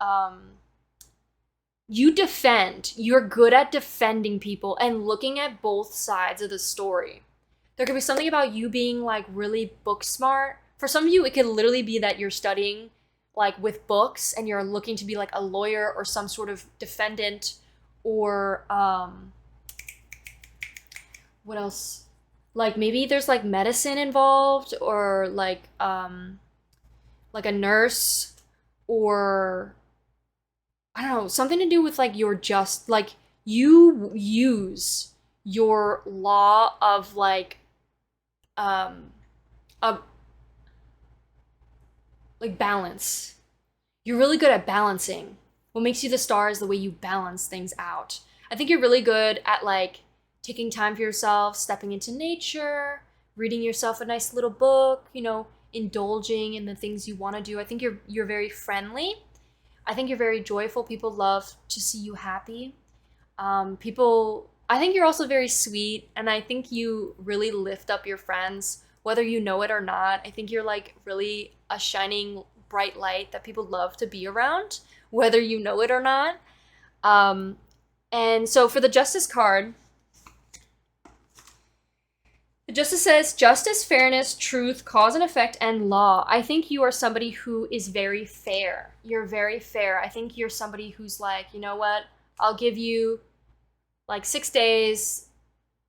you defend. You're good at defending people and looking at both sides of the story. There could be something about you being like really book smart. For some of you, it could literally be that you're studying like with books and you're looking to be like a lawyer or some sort of defendant or what else? Like maybe there's like medicine involved or like a nurse or I don't know, something to do with like your just like you use your law of like like balance. You're really good at balancing. What makes you the star is the way you balance things out. I think you're really good at like taking time for yourself, stepping into nature, reading yourself a nice little book, you know, indulging in the things you want to do. I think you're very friendly. I think you're very joyful. People love to see you happy. I think you're also very sweet, and I think you really lift up your friends, whether you know it or not. I think you're like really a shining bright light that people love to be around, whether you know it or not. And so for the Justice card, the Justice says, justice, fairness, truth, cause and effect, and law. I think you are somebody who is very fair. You're very fair. I think you're somebody who's like, you know what? I'll give you like 6 days.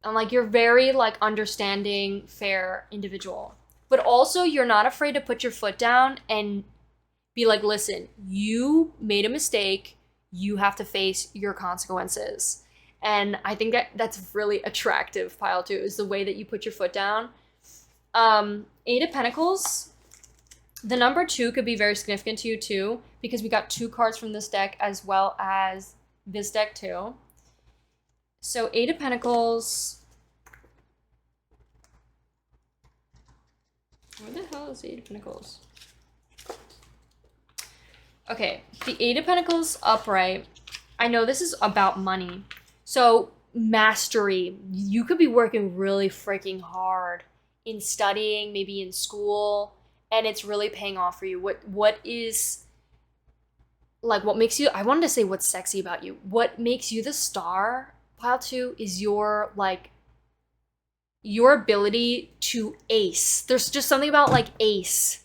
And like, you're very like understanding, fair individual. But also you're not afraid to put your foot down and be like, listen, you made a mistake. You have to face your consequences. And I think that's really attractive, pile 2, is the way that you put your foot down. 8 of Pentacles. The number 2 could be very significant to you too, because we got 2 cards from this deck as well as this deck too. So 8 of Pentacles. Where the hell is the 8 of Pentacles? Okay, the 8 of Pentacles upright. I know this is about money. So mastery. You could be working really freaking hard in studying, maybe in school, and it's really paying off for you. What is like what makes you, I wanted to say what's sexy about you. What makes you the star, pile 2, is your like your ability to ace. There's just something about like ace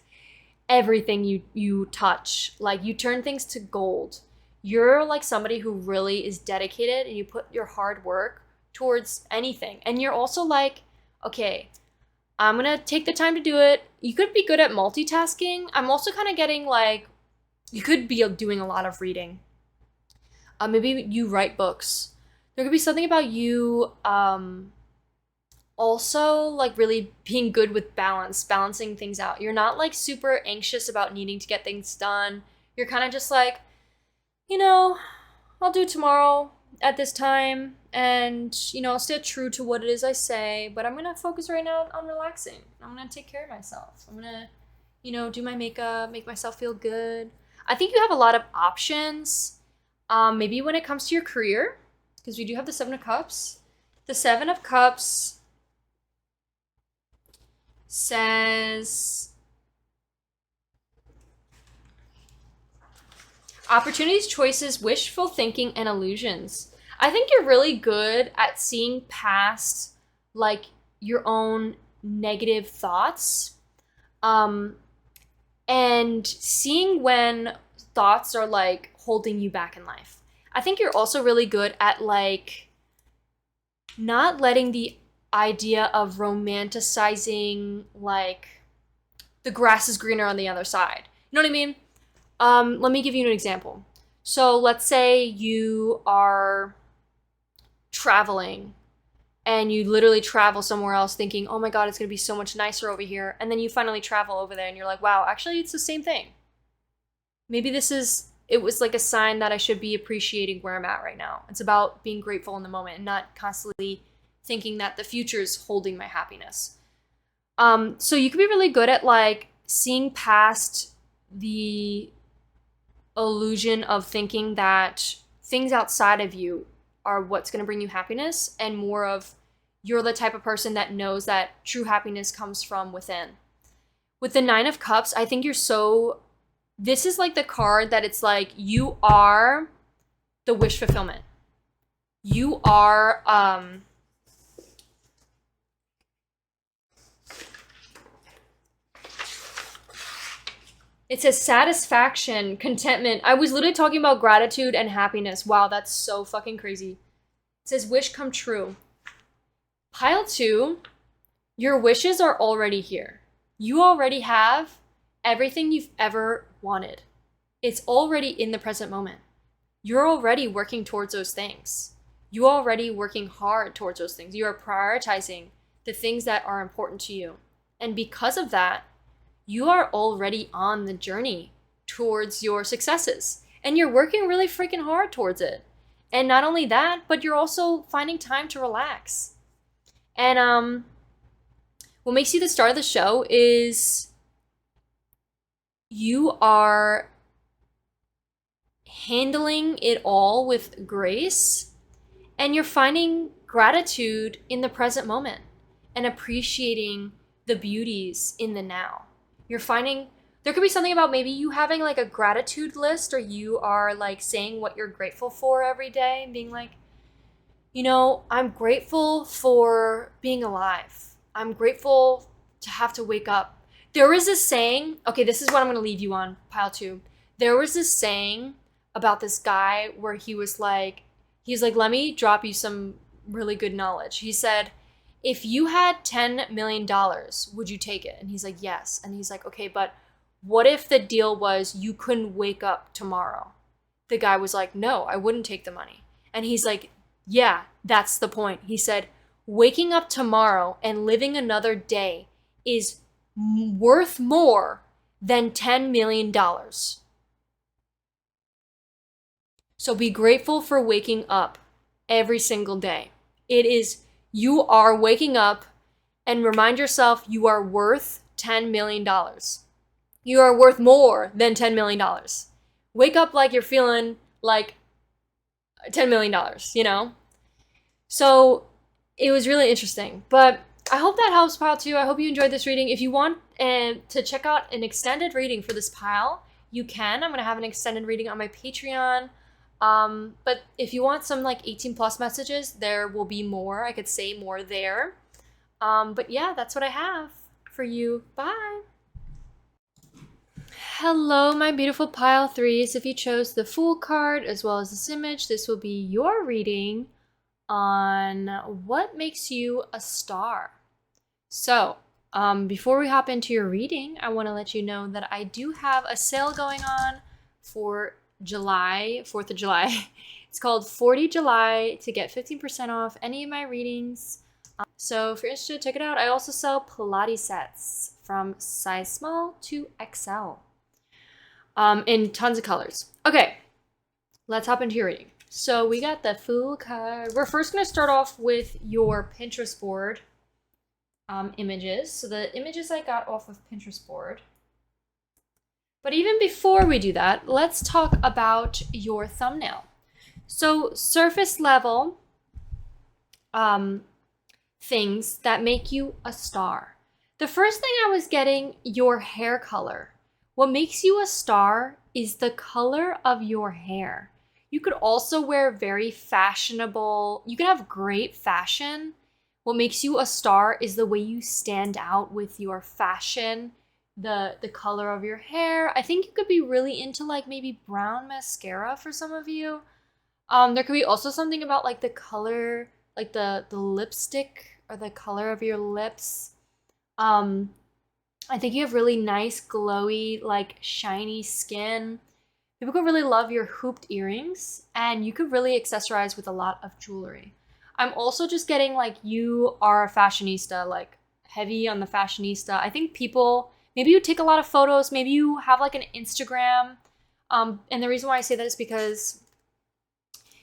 everything you touch. Like you turn things to gold. You're like somebody who really is dedicated and you put your hard work towards anything. And you're also like, okay, I'm gonna take the time to do it. You could be good at multitasking. I'm also kind of getting like, you could be doing a lot of reading. Maybe you write books. There could be something about you also like really being good with balancing things out. You're not like super anxious about needing to get things done. You're kind of just like, you know, I'll do it tomorrow. at this time, and you know, I'll stay true to what it is I say, but I'm gonna focus right now on relaxing. I'm gonna take care of myself. I'm gonna, you know, do my makeup, make myself feel good. I think you have a lot of options, maybe when it comes to your career, because we do have the Seven of Cups. The Seven of Cups says opportunities, choices, wishful thinking, and illusions. I think you're really good at seeing past like your own negative thoughts, and seeing when thoughts are like holding you back in life. I think you're also really good at like not letting the idea of romanticizing like the grass is greener on the other side. You know what I mean? Let me give you an example. So let's say you are traveling and you literally travel somewhere else thinking, oh my God, it's going to be so much nicer over here. And then you finally travel over there and you're like, wow, actually it's the same thing. Maybe it was like a sign that I should be appreciating where I'm at right now. It's about being grateful in the moment and not constantly thinking that the future is holding my happiness. So you can be really good at like seeing past the illusion of thinking that things outside of you are what's going to bring you happiness, and more of you're the type of person that knows that true happiness comes from within. With the Nine of Cups, I think this is like the card that it's like you are the wish fulfillment. You are it says satisfaction, contentment. I was literally talking about gratitude and happiness. Wow, that's so fucking crazy. It says wish come true. Pile 2, your wishes are already here. You already have everything you've ever wanted. It's already in the present moment. You're already working towards those things. You're already working hard towards those things. You are prioritizing the things that are important to you. And because of that, you are already on the journey towards your successes. And you're working really freaking hard towards it. And not only that, but you're also finding time to relax. And what makes you the star of the show is you are handling it all with grace, and you're finding gratitude in the present moment and appreciating the beauties in the now. You're finding there could be something about maybe you having like a gratitude list, or you are like saying what you're grateful for every day and being like, you know, I'm grateful for being alive. I'm grateful to have to wake up. There was this saying, okay, this is what I'm going to leave you on, pile 2. There was this saying about this guy where he was like, let me drop you some really good knowledge. He said, if you had $10 million, would you take it? And he's like, yes. And he's like, okay, but what if the deal was you couldn't wake up tomorrow? The guy was like, no, I wouldn't take the money. And he's like, yeah, that's the point. He said, waking up tomorrow and living another day is worth more than $10 million. So be grateful for waking up every single day. You are waking up, and remind yourself you are worth $10 million. You are worth more than $10 million. Wake up like you're feeling like $10 million, you know? So it was really interesting. But I hope that helps, pile 2. I hope you enjoyed this reading. If you want to check out an extended reading for this pile, you can. I'm going to have an extended reading on my Patreon. But if you want some like 18 plus messages, there will be more. I could say more there. But yeah, that's what I have for you. Bye. Hello, my beautiful pile 3s. If you chose the Fool card as well as this image, this will be your reading on what makes you a star. So, before we hop into your reading, I want to let you know that I do have a sale going on for July, 4th of July. It's called 40 July to get 15% off any of my readings. So if you're interested, check it out. I also sell Pilates sets from size small to XL in tons of colors. Okay, let's hop into your reading. So we got the full card. We're first going to start off with your Pinterest board images. So the images I got off of Pinterest board. But even before we do that, let's talk about your thumbnail. So surface level things that make you a star. The first thing I was getting, your hair color. What makes you a star is the color of your hair. You could also wear very fashionable, you can have great fashion. What makes you a star is the way you stand out with your fashion, the color of your hair. I think you could be really into like maybe brown mascara for some of you. There could be also something about like the color, like the lipstick or the color of your lips. I think you have really nice, glowy, like shiny skin. People could really love your hooped earrings, and you could really accessorize with a lot of jewelry. I'm also just getting like you are a fashionista, like heavy on the fashionista. I think people, maybe you take a lot of photos, maybe you have like an Instagram. And the reason why I say that is because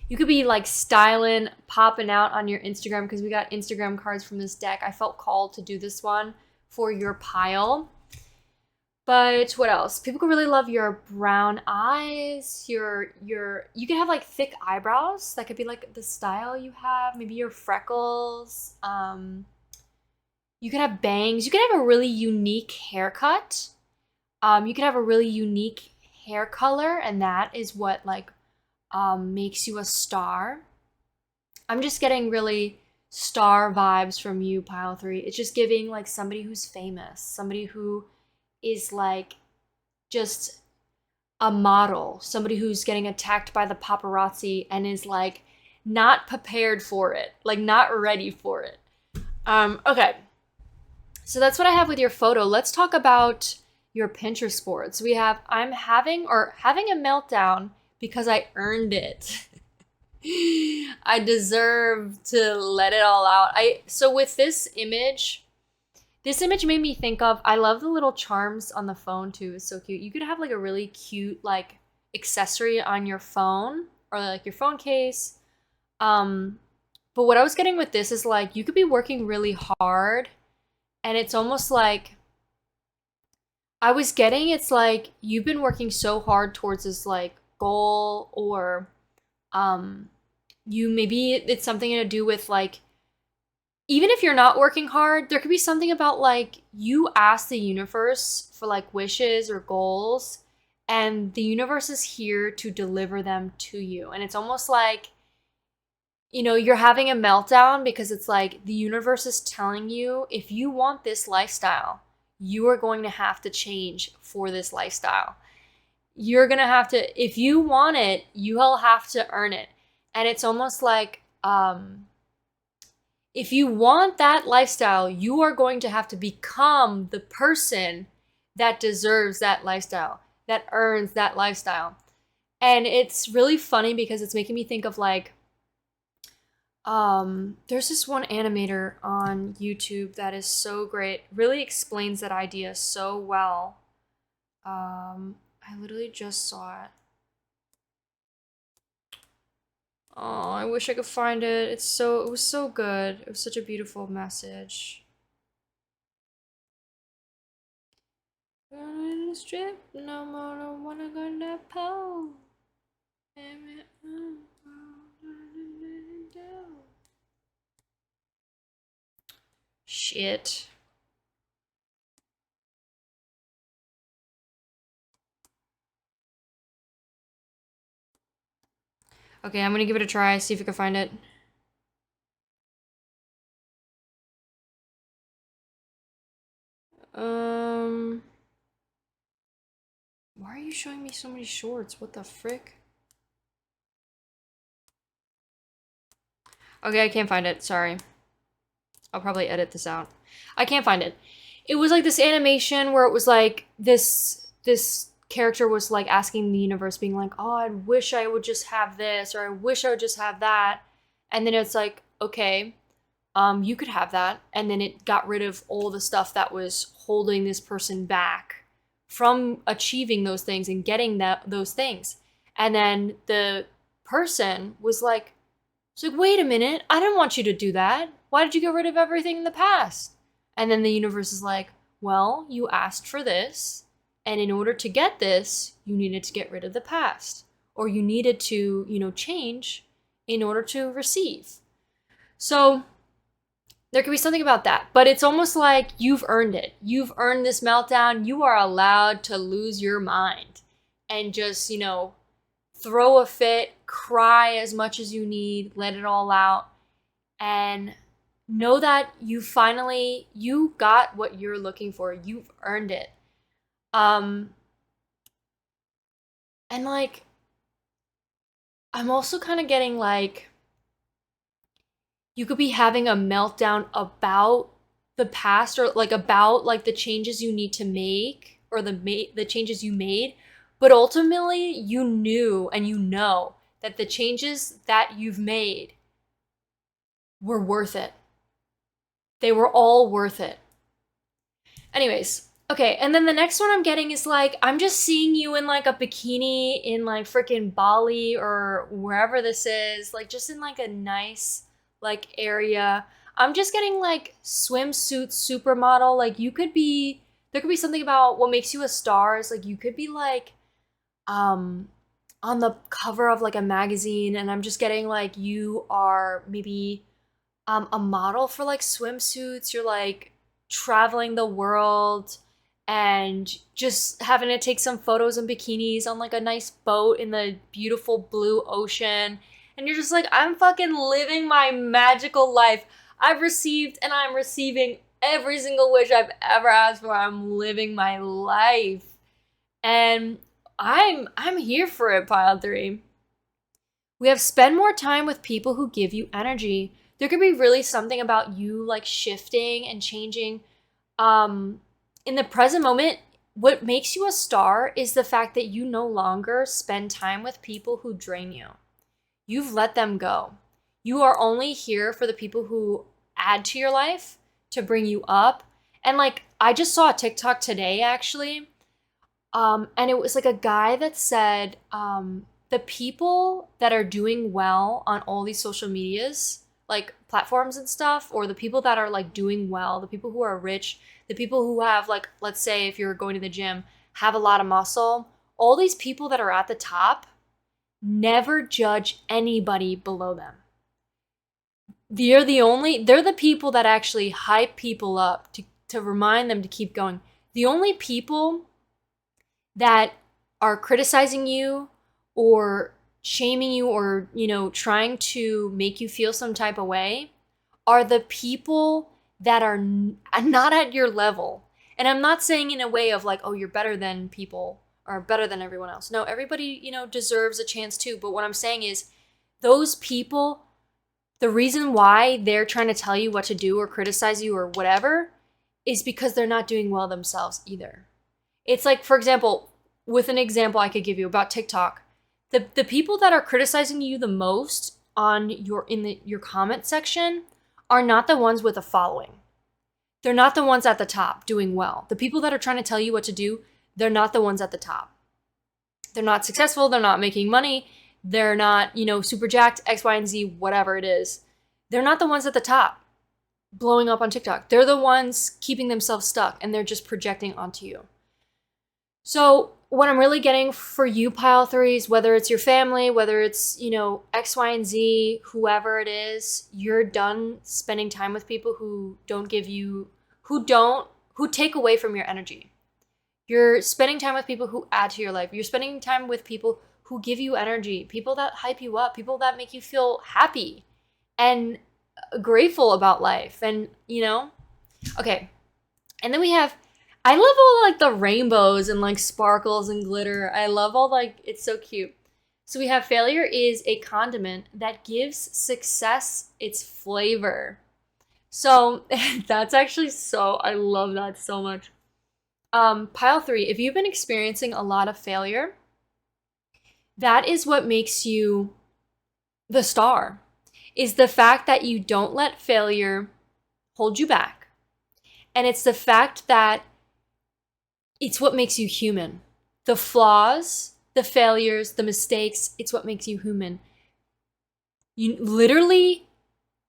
you could be like styling, popping out on your Instagram, because we got Instagram cards from this deck. I felt called to do this one for your pile. But what else? People could really love your brown eyes, you could have like thick eyebrows. That could be like the style you have. Maybe your freckles. You could have bangs. You could have a really unique haircut. You could have a really unique hair color, and that is what like makes you a star. I'm just getting really star vibes from you, pile 3. It's just giving like somebody who's famous, somebody who is like just a model, somebody who's getting attacked by the paparazzi and is like not prepared for it, like not ready for it. Okay, so that's what I have with your photo. Let's talk about your Pinterest board. So we have, I'm having a meltdown because I earned it. I deserve to let it all out. So with this image made me think of, I love the little charms on the phone too. It's so cute. You could have like a really cute like accessory on your phone or like your phone case. But what I was getting with this is like you could be working really hard, and it's almost like I was getting, it's like you've been working so hard towards this like goal, or maybe it's something to do with like, even if you're not working hard, there could be something about like you ask the universe for like wishes or goals, and the universe is here to deliver them to you. And it's almost like, you know, you're having a meltdown because it's like the universe is telling you, if you want this lifestyle, you are going to have to change for this lifestyle. You're going to have to, if you want it, you'll have to earn it. And it's almost like, if you want that lifestyle, you are going to have to become the person that deserves that lifestyle, that earns that lifestyle. And it's really funny because it's making me think of like, there's this one animator on YouTube that is so great, really explains that idea so well. I literally just saw it. Oh, I wish I could find it. It was so good. It was such a beautiful message. Gonna strip, no more, don't wanna go to that pole. Shit. Okay, I'm gonna give it a try, see if I can find it. Why are you showing me so many shorts? What the frick? Okay, I can't find it, sorry. I'll probably edit this out. I can't find it. It was like this animation where it was like this character was like asking the universe, being like, oh, I wish I would just have this, or I wish I would just have that. And then it's like, okay, you could have that. And then it got rid of all the stuff that was holding this person back from achieving those things and getting those things. And then the person was like, it's like, wait a minute, I didn't want you to do that. Why did you get rid of everything in the past? And then the universe is like, well, you asked for this, and in order to get this, you needed to get rid of the past, or you needed to, change in order to receive. So there could be something about that, but it's almost like you've earned it. You've earned this meltdown. You are allowed to lose your mind and just, throw a fit, cry as much as you need, let it all out, and know that you got what you're looking for. You've earned it. And like, I'm also kind of getting like, you could be having a meltdown about the past, or like about like the changes you need to make, or the changes you made. But ultimately, you knew and that the changes that you've made were worth it. They were all worth it. Anyways, okay, and then the next one I'm getting is like, I'm just seeing you in like a bikini in like freaking Bali or wherever this is, like just in like a nice like area. I'm just getting like swimsuit supermodel. Like there could be something about what makes you a star is like you could be like on the cover of like a magazine, and I'm just getting like you are maybe a model for like swimsuits. You're like traveling the world and just having to take some photos in bikinis on like a nice boat in the beautiful blue ocean. And you're just like, I'm fucking living my magical life. I've received and I'm receiving every single wish I've ever asked for. I'm living my life. And I'm here for it, pile 3. We have spend more time with people who give you energy. There could be really something about you like shifting and changing. In the present moment, what makes you a star is the fact that you no longer spend time with people who drain you. You've let them go. You are only here for the people who add to your life, to bring you up. And like, I just saw a TikTok today, actually. And it was like a guy that said, the people that are doing well on all these social medias, like platforms and stuff, or the people that are like doing well, the people who are rich, the people who have like, let's say if you're going to the gym, have a lot of muscle, all these people that are at the top, never judge anybody below them. They're the people that actually hype people up to remind them to keep going. The only people that are criticizing you or shaming you or, trying to make you feel some type of way are the people that are not at your level. And I'm not saying in a way of like, oh, you're better than people or better than everyone else. No, everybody, deserves a chance too. But what I'm saying is those people, the reason why they're trying to tell you what to do or criticize you or whatever is because they're not doing well themselves either. It's like, for example, with an example I could give you about TikTok, the people that are criticizing you the most on your comment section are not the ones with a following. They're not the ones at the top doing well. The people that are trying to tell you what to do, they're not the ones at the top. They're not successful. They're not making money. They're not, super jacked, X, Y, and Z, whatever it is. They're not the ones at the top blowing up on TikTok. They're the ones keeping themselves stuck, and they're just projecting onto you. So what I'm really getting for you, pile 3s, whether it's your family, whether it's, X, Y, and Z, whoever it is, you're done spending time with people who don't give you, who take away from your energy. You're spending time with people who add to your life. You're spending time with people who give you energy, people that hype you up, people that make you feel happy and grateful about life. And, okay. And then we have, I love all like the rainbows and like sparkles and glitter. I love all it's so cute. So we have failure is a condiment that gives success its flavor. So that's actually I love that so much. Pile 3, if you've been experiencing a lot of failure, that is what makes you the star, is the fact that you don't let failure hold you back. And it's the fact that it's what makes you human. The flaws, the failures, the mistakes, it's what makes you human. You literally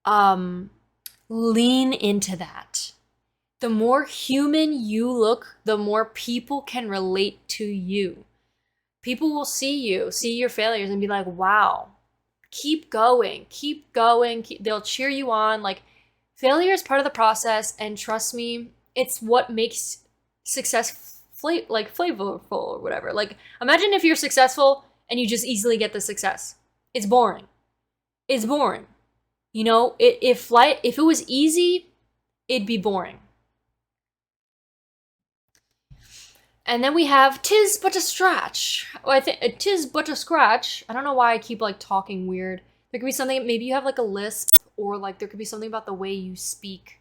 lean into that. The more human you look, the more people can relate to you. People will see you, see your failures and be like, wow, keep going, keep going. They'll cheer you on. Like, failure is part of the process, and trust me, it's what makes success flavorful or whatever. Like, imagine if you're successful and you just easily get the success. It's boring. It's boring. You know, if it was easy, it'd be boring. And then we have "'Tis but a scratch." Oh, I think "'Tis but a scratch." I don't know why I keep like talking weird. There could be something, maybe you have like a lisp, or like there could be something about the way you speak.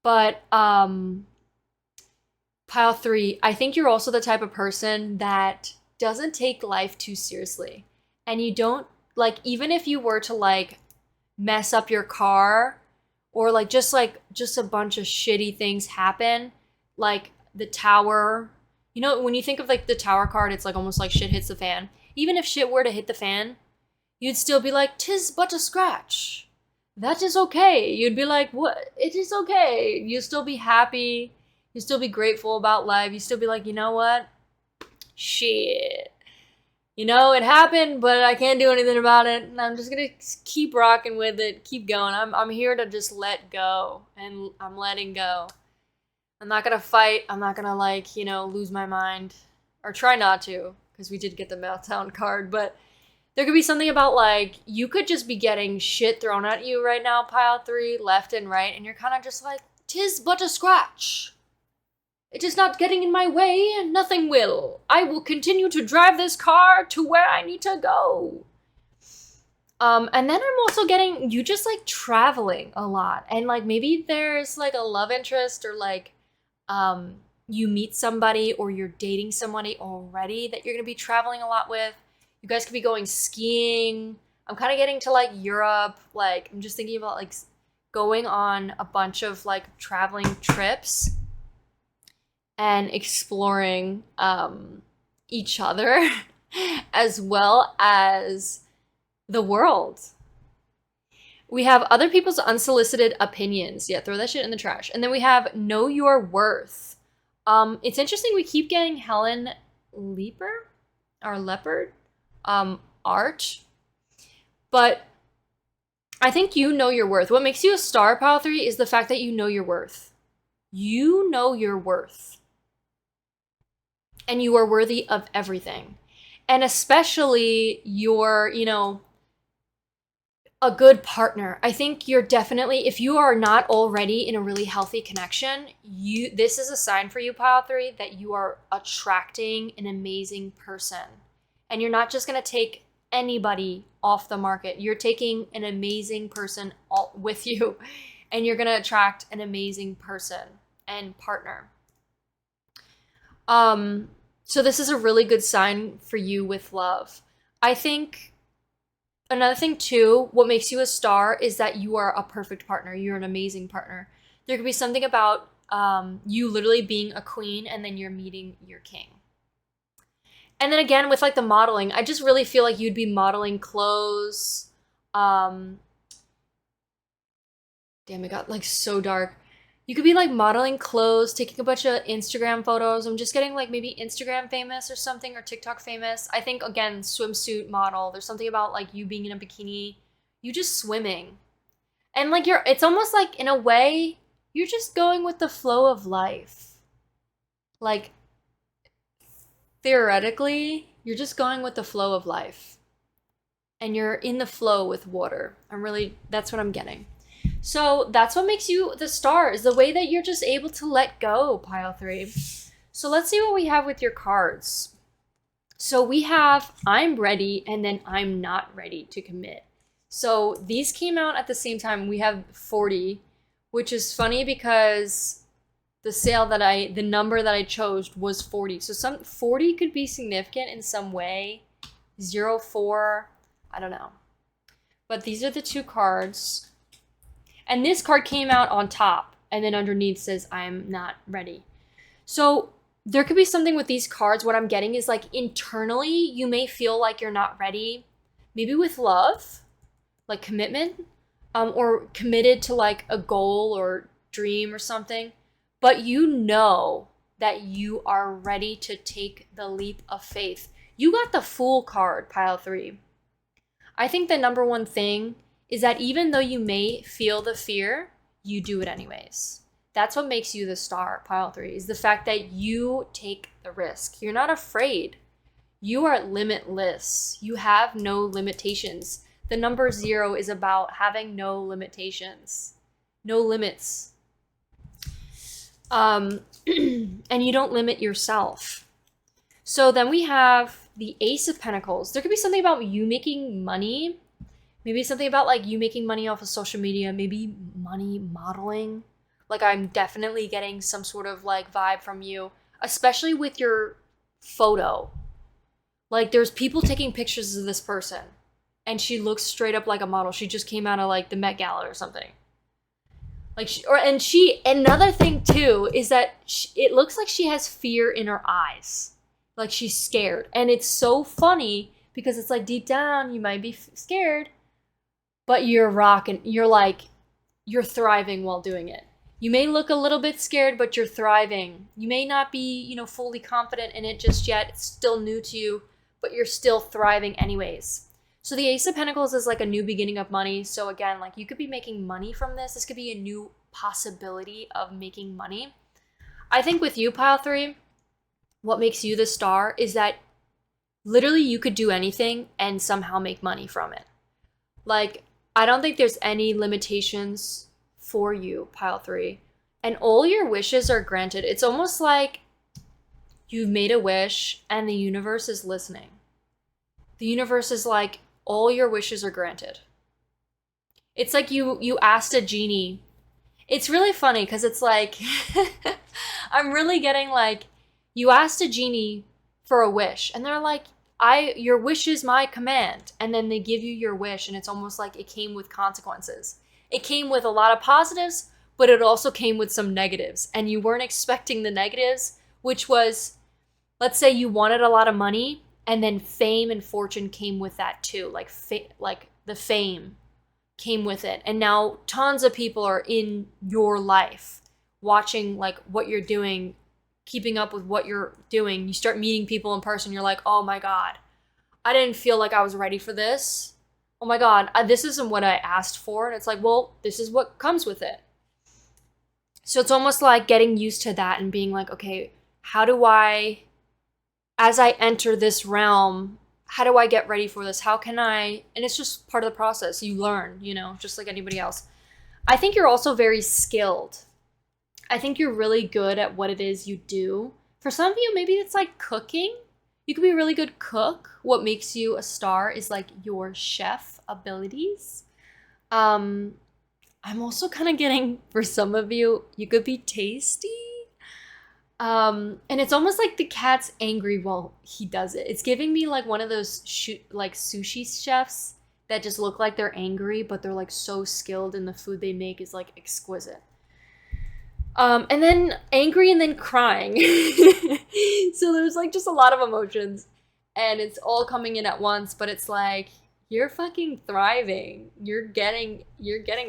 But pile 3, I think you're also the type of person that doesn't take life too seriously. And you don't, like, even if you were to like mess up your car, or like just a bunch of shitty things happen, like the tower. You know, when you think of like the tower card, it's like almost like shit hits the fan. Even if shit were to hit the fan, you'd still be like, "'Tis but a scratch. That is okay." You'd be like, "What? It is okay." You'd still be happy. You'd still be grateful about life. You'd still be like, you know what? Shit. You know, it happened, but I can't do anything about it. And I'm just gonna keep rocking with it, keep going. I'm here to just let go, and I'm letting go. I'm not gonna fight. I'm not gonna like, you know, lose my mind, or try not to, because we did get the meltdown card. But there could be something about like, you could just be getting shit thrown at you right now, pile 3, left and right, and you're kind of just like, "'Tis but a scratch. It is not getting in my way, and nothing will. I will continue to drive this car to where I need to go." And then I'm also getting you just like traveling a lot, and like maybe there's like a love interest, or like you meet somebody, or you're dating somebody already that you're gonna be traveling a lot with. You guys could be going skiing. I'm kind of getting to like Europe. Like, I'm just thinking about like going on a bunch of like traveling trips and exploring each other as well as the world. We have other people's unsolicited opinions. Yeah, throw that shit in the trash. And then we have "Know Your Worth." It's interesting, we keep getting Helen Leeper, or Leopard, art. But I think you know your worth. What makes you a star, pile 3, is the fact that you know your worth. You know your worth. And you are worthy of everything. And especially you're, you know, a good partner. I think you're definitely, if you are not already in a really healthy connection, this is a sign for you, pile 3, that you are attracting an amazing person. And you're not just going to take anybody off the market. You're taking an amazing person with you, and you're going to attract an amazing person and partner. So this is a really good sign for you with love. I think another thing too, what makes you a star is that you are a perfect partner. You're an amazing partner. There could be something about you literally being a queen, and then you're meeting your king. And then again, with like the modeling, I just really feel like you'd be modeling clothes. Damn, it got like so dark. You could be like modeling clothes, taking a bunch of Instagram photos. I'm just getting like maybe Instagram famous or something, or TikTok famous. I think, again, swimsuit model. There's something about like you being in a bikini, you just swimming. And like it's almost like, in a way, you're just going with the flow of life. Like, theoretically, you're just going with the flow of life. And you're in the flow with water. That's what I'm getting. So that's what makes you the star, is the way that you're just able to let go, pile 3. So let's see what we have with your cards. So we have "I'm ready" and then "I'm not ready to commit." So these came out at the same time. We have 40, which is funny because the number that I chose was 40. So 40 could be significant in some way. 04, I don't know. But these are the two cards. And this card came out on top, and then underneath says "I'm not ready." So there could be something with these cards. What I'm getting is like internally, you may feel like you're not ready, maybe with love. like commitment, or committed to like a goal or dream or something, but you know that you are ready to take the leap of faith. You got the Fool card, pile 3. I think the number one thing is that even though you may feel the fear, you do it anyways. That's what makes you the star, pile 3, is the fact that you take the risk. You're not afraid. You are limitless. You have no limitations. The number 0 is about having no limitations, no limits. And you don't limit yourself. So then we have the Ace of Pentacles. There could be something about you making money. Maybe something about like you making money off of social media. Maybe money modeling. Like I'm definitely getting some sort of like vibe from you, especially with your photo. Like there's people taking pictures of this person and she looks straight up like a model. She just came out of like the Met Gala or something. Like another thing too is that it looks like she has fear in her eyes. Like she's scared. And it's so funny because it's like deep down you might be scared, but you're rocking. You're thriving while doing it. You may look a little bit scared, but you're thriving. You may not be, fully confident in it just yet. It's still new to you, but you're still thriving anyways. So the Ace of Pentacles is like a new beginning of money. So again, like you could be making money from this. This could be a new possibility of making money. I think with you, pile 3, what makes you the star is that literally you could do anything and somehow make money from it. Like, I don't think there's any limitations for you, pile 3. And all your wishes are granted. It's almost like you've made a wish and the universe is listening. The universe is like, all your wishes are granted. It's like you asked a genie. It's really funny because it's like, I'm really getting like, you asked a genie for a wish and they're like, your wish is my command. And then they give you your wish and it's almost like it came with consequences. It came with a lot of positives, but it also came with some negatives. And you weren't expecting the negatives, which was, let's say you wanted a lot of money and then fame and fortune came with that too. Like the fame came with it. And now tons of people are in your life watching like what you're doing, keeping up with what you're doing. You start meeting people in person. You're like, oh my God, I didn't feel like I was ready for this. Oh my God, this isn't what I asked for. And it's like, well, this is what comes with it. So it's almost like getting used to that and being like, okay, how do I, as I enter this realm, how do I get ready for this? How can I, and it's just part of the process. You learn, just like anybody else. I think you're also very skilled. I think you're really good at what it is you do. For some of you, maybe it's like cooking. You could be a really good cook. What makes you a star is like your chef abilities. I'm also kind of getting, for some of you, you could be tasty. And it's almost like the cat's angry while he does it. It's giving me like one of those like sushi chefs that just look like they're angry, but they're like so skilled and the food they make is like exquisite. And then angry and then crying. So there's like just a lot of emotions and it's all coming in at once, but it's like, you're fucking thriving. You're getting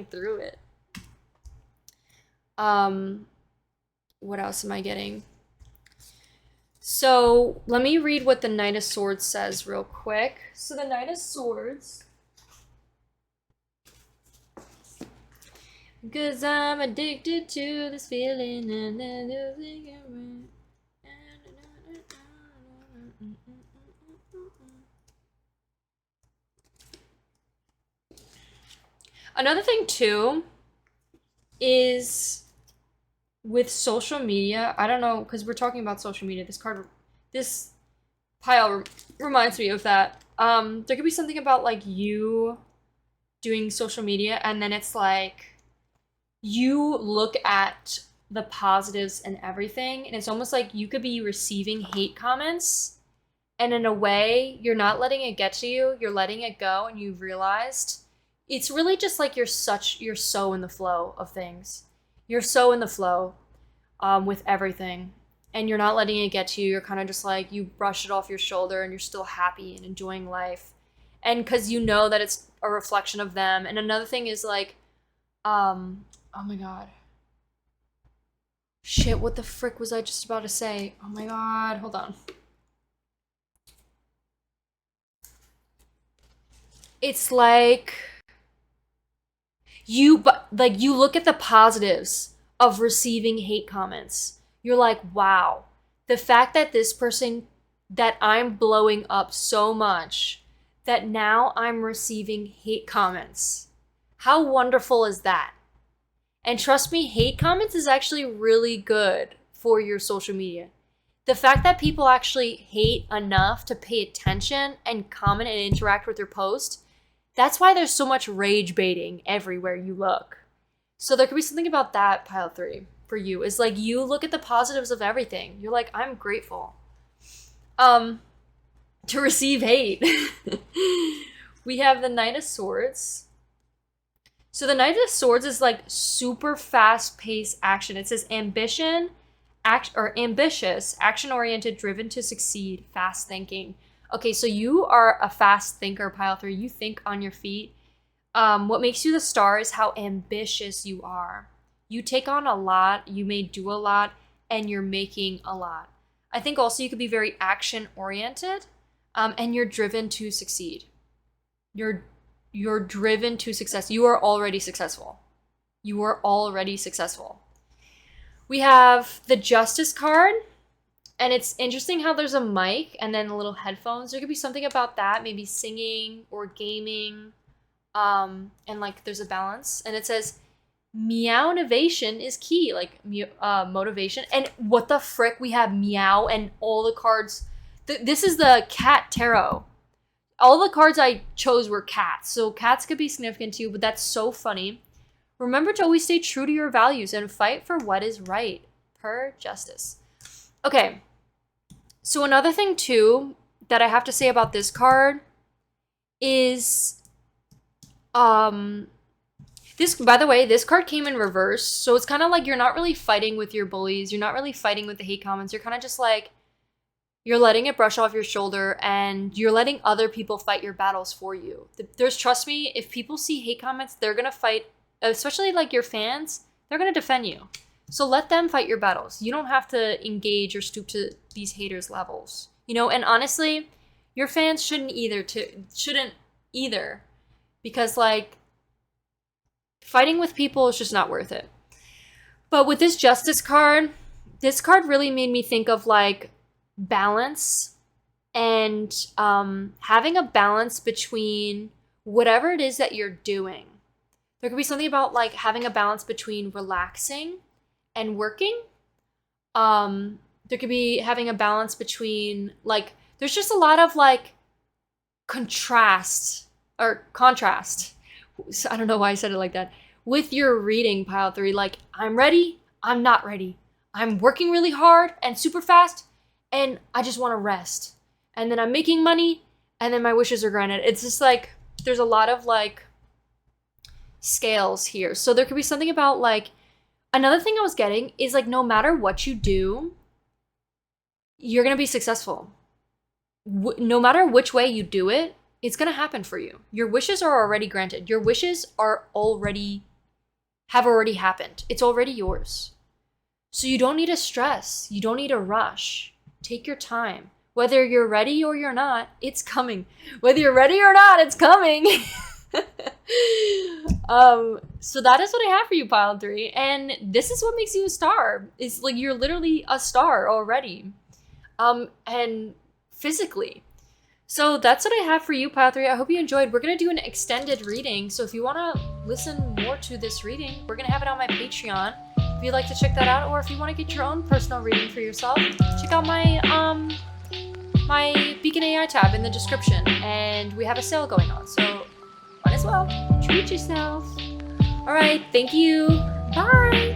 through it. What else am I getting? So let me read what the Knight of Swords says real quick. So the Knight of Swords, because I'm addicted to this feeling and then another thing too is with social media. I don't know, because we're talking about social media. This pile reminds me of that. There could be something about like you doing social media and then it's like you look at the positives and everything and it's almost like you could be receiving hate comments and in a way you're not letting it get to you, you're letting it go, and you've realized it's really just like you're so in the flow of things. You're so in the flow with everything and you're not letting it get to you. You're kind of just like, you brush it off your shoulder and you're still happy and enjoying life. And because you know that it's a reflection of them. And another thing is like, oh my god. Shit, what the frick was I just about to say? Oh my god, hold on. It's like you look at the positives of receiving hate comments. You're like, wow, the fact that this person, that I'm blowing up so much that now I'm receiving hate comments. How wonderful is that? And trust me, hate comments is actually really good for your social media. The fact that people actually hate enough to pay attention and comment and interact with your post, that's why there's so much rage baiting everywhere you look. So there could be something about that, pile 3, for you. Is like you look at the positives of everything. You're like, I'm grateful. To receive hate. We have the Knight of Swords. So the Knight of Swords is like super fast-paced action. It says ambitious, action-oriented, driven to succeed, fast thinking. Okay, so you are a fast thinker, pile 3. You think on your feet. What makes you the star is how ambitious you are. You take on a lot, you may do a lot, and you're making a lot. I think also you could be very action-oriented, and you're driven to succeed. You're driven to success. You are already successful. You are already successful. We have the Justice card, and it's interesting how there's a mic and then little headphones. There could be something about that, maybe singing or gaming, and like there's a balance. And it says, meow innovation is key, like motivation. And what the frick, we have meow and all the cards. This is the cat tarot. All the cards I chose were cats, so cats could be significant too, but that's so funny. Remember to always stay true to your values and fight for what is right. Per Justice. Okay, so another thing too that I have to say about this card is, this, by the way, this card came in reverse, so it's kind of like you're not really fighting with your bullies, you're not really fighting with the hate comments, you're kind of just like, you're letting it brush off your shoulder and you're letting other people fight your battles for you. Trust me, if people see hate comments, they're going to fight, especially like your fans, they're going to defend you. So let them fight your battles. You don't have to engage or stoop to these haters' levels. You know, and honestly, your fans shouldn't either, because like fighting with people is just not worth it. But with this Justice card, this card really made me think of like balance and having a balance between whatever it is that you're doing. There could be something about like having a balance between relaxing and working. There could be having a balance between like, there's just a lot of like contrast. I don't know why I said it like that. With your reading, pile 3, like I'm ready, I'm not ready. I'm working really hard and super fast, and I just want to rest. And then I'm making money, and then my wishes are granted. It's just like, there's a lot of like scales here. So there could be something about like, another thing I was getting is like, no matter what you do, you're going to be successful. No matter which way you do it, it's going to happen for you. Your wishes are already granted. Your wishes have already happened. It's already yours. So you don't need to stress. You don't need to rush. Take your time. Whether you're ready or you're not, it's coming. Whether you're ready or not, it's coming. So that is what I have for you, pile 3. And this is what makes you a star. It's like you're literally a star already. And physically. So that's what I have for you, pile 3. I hope you enjoyed. We're going to do an extended reading. So if you want to listen more to this reading, we're going to have it on my Patreon. If you'd like to check that out, or if you want to get your own personal reading for yourself, check out my my 𝐸𝑋𝑒𝑒 AI tab in the description. And we have a sale going on, so might as well treat yourself. All right, thank you. Bye.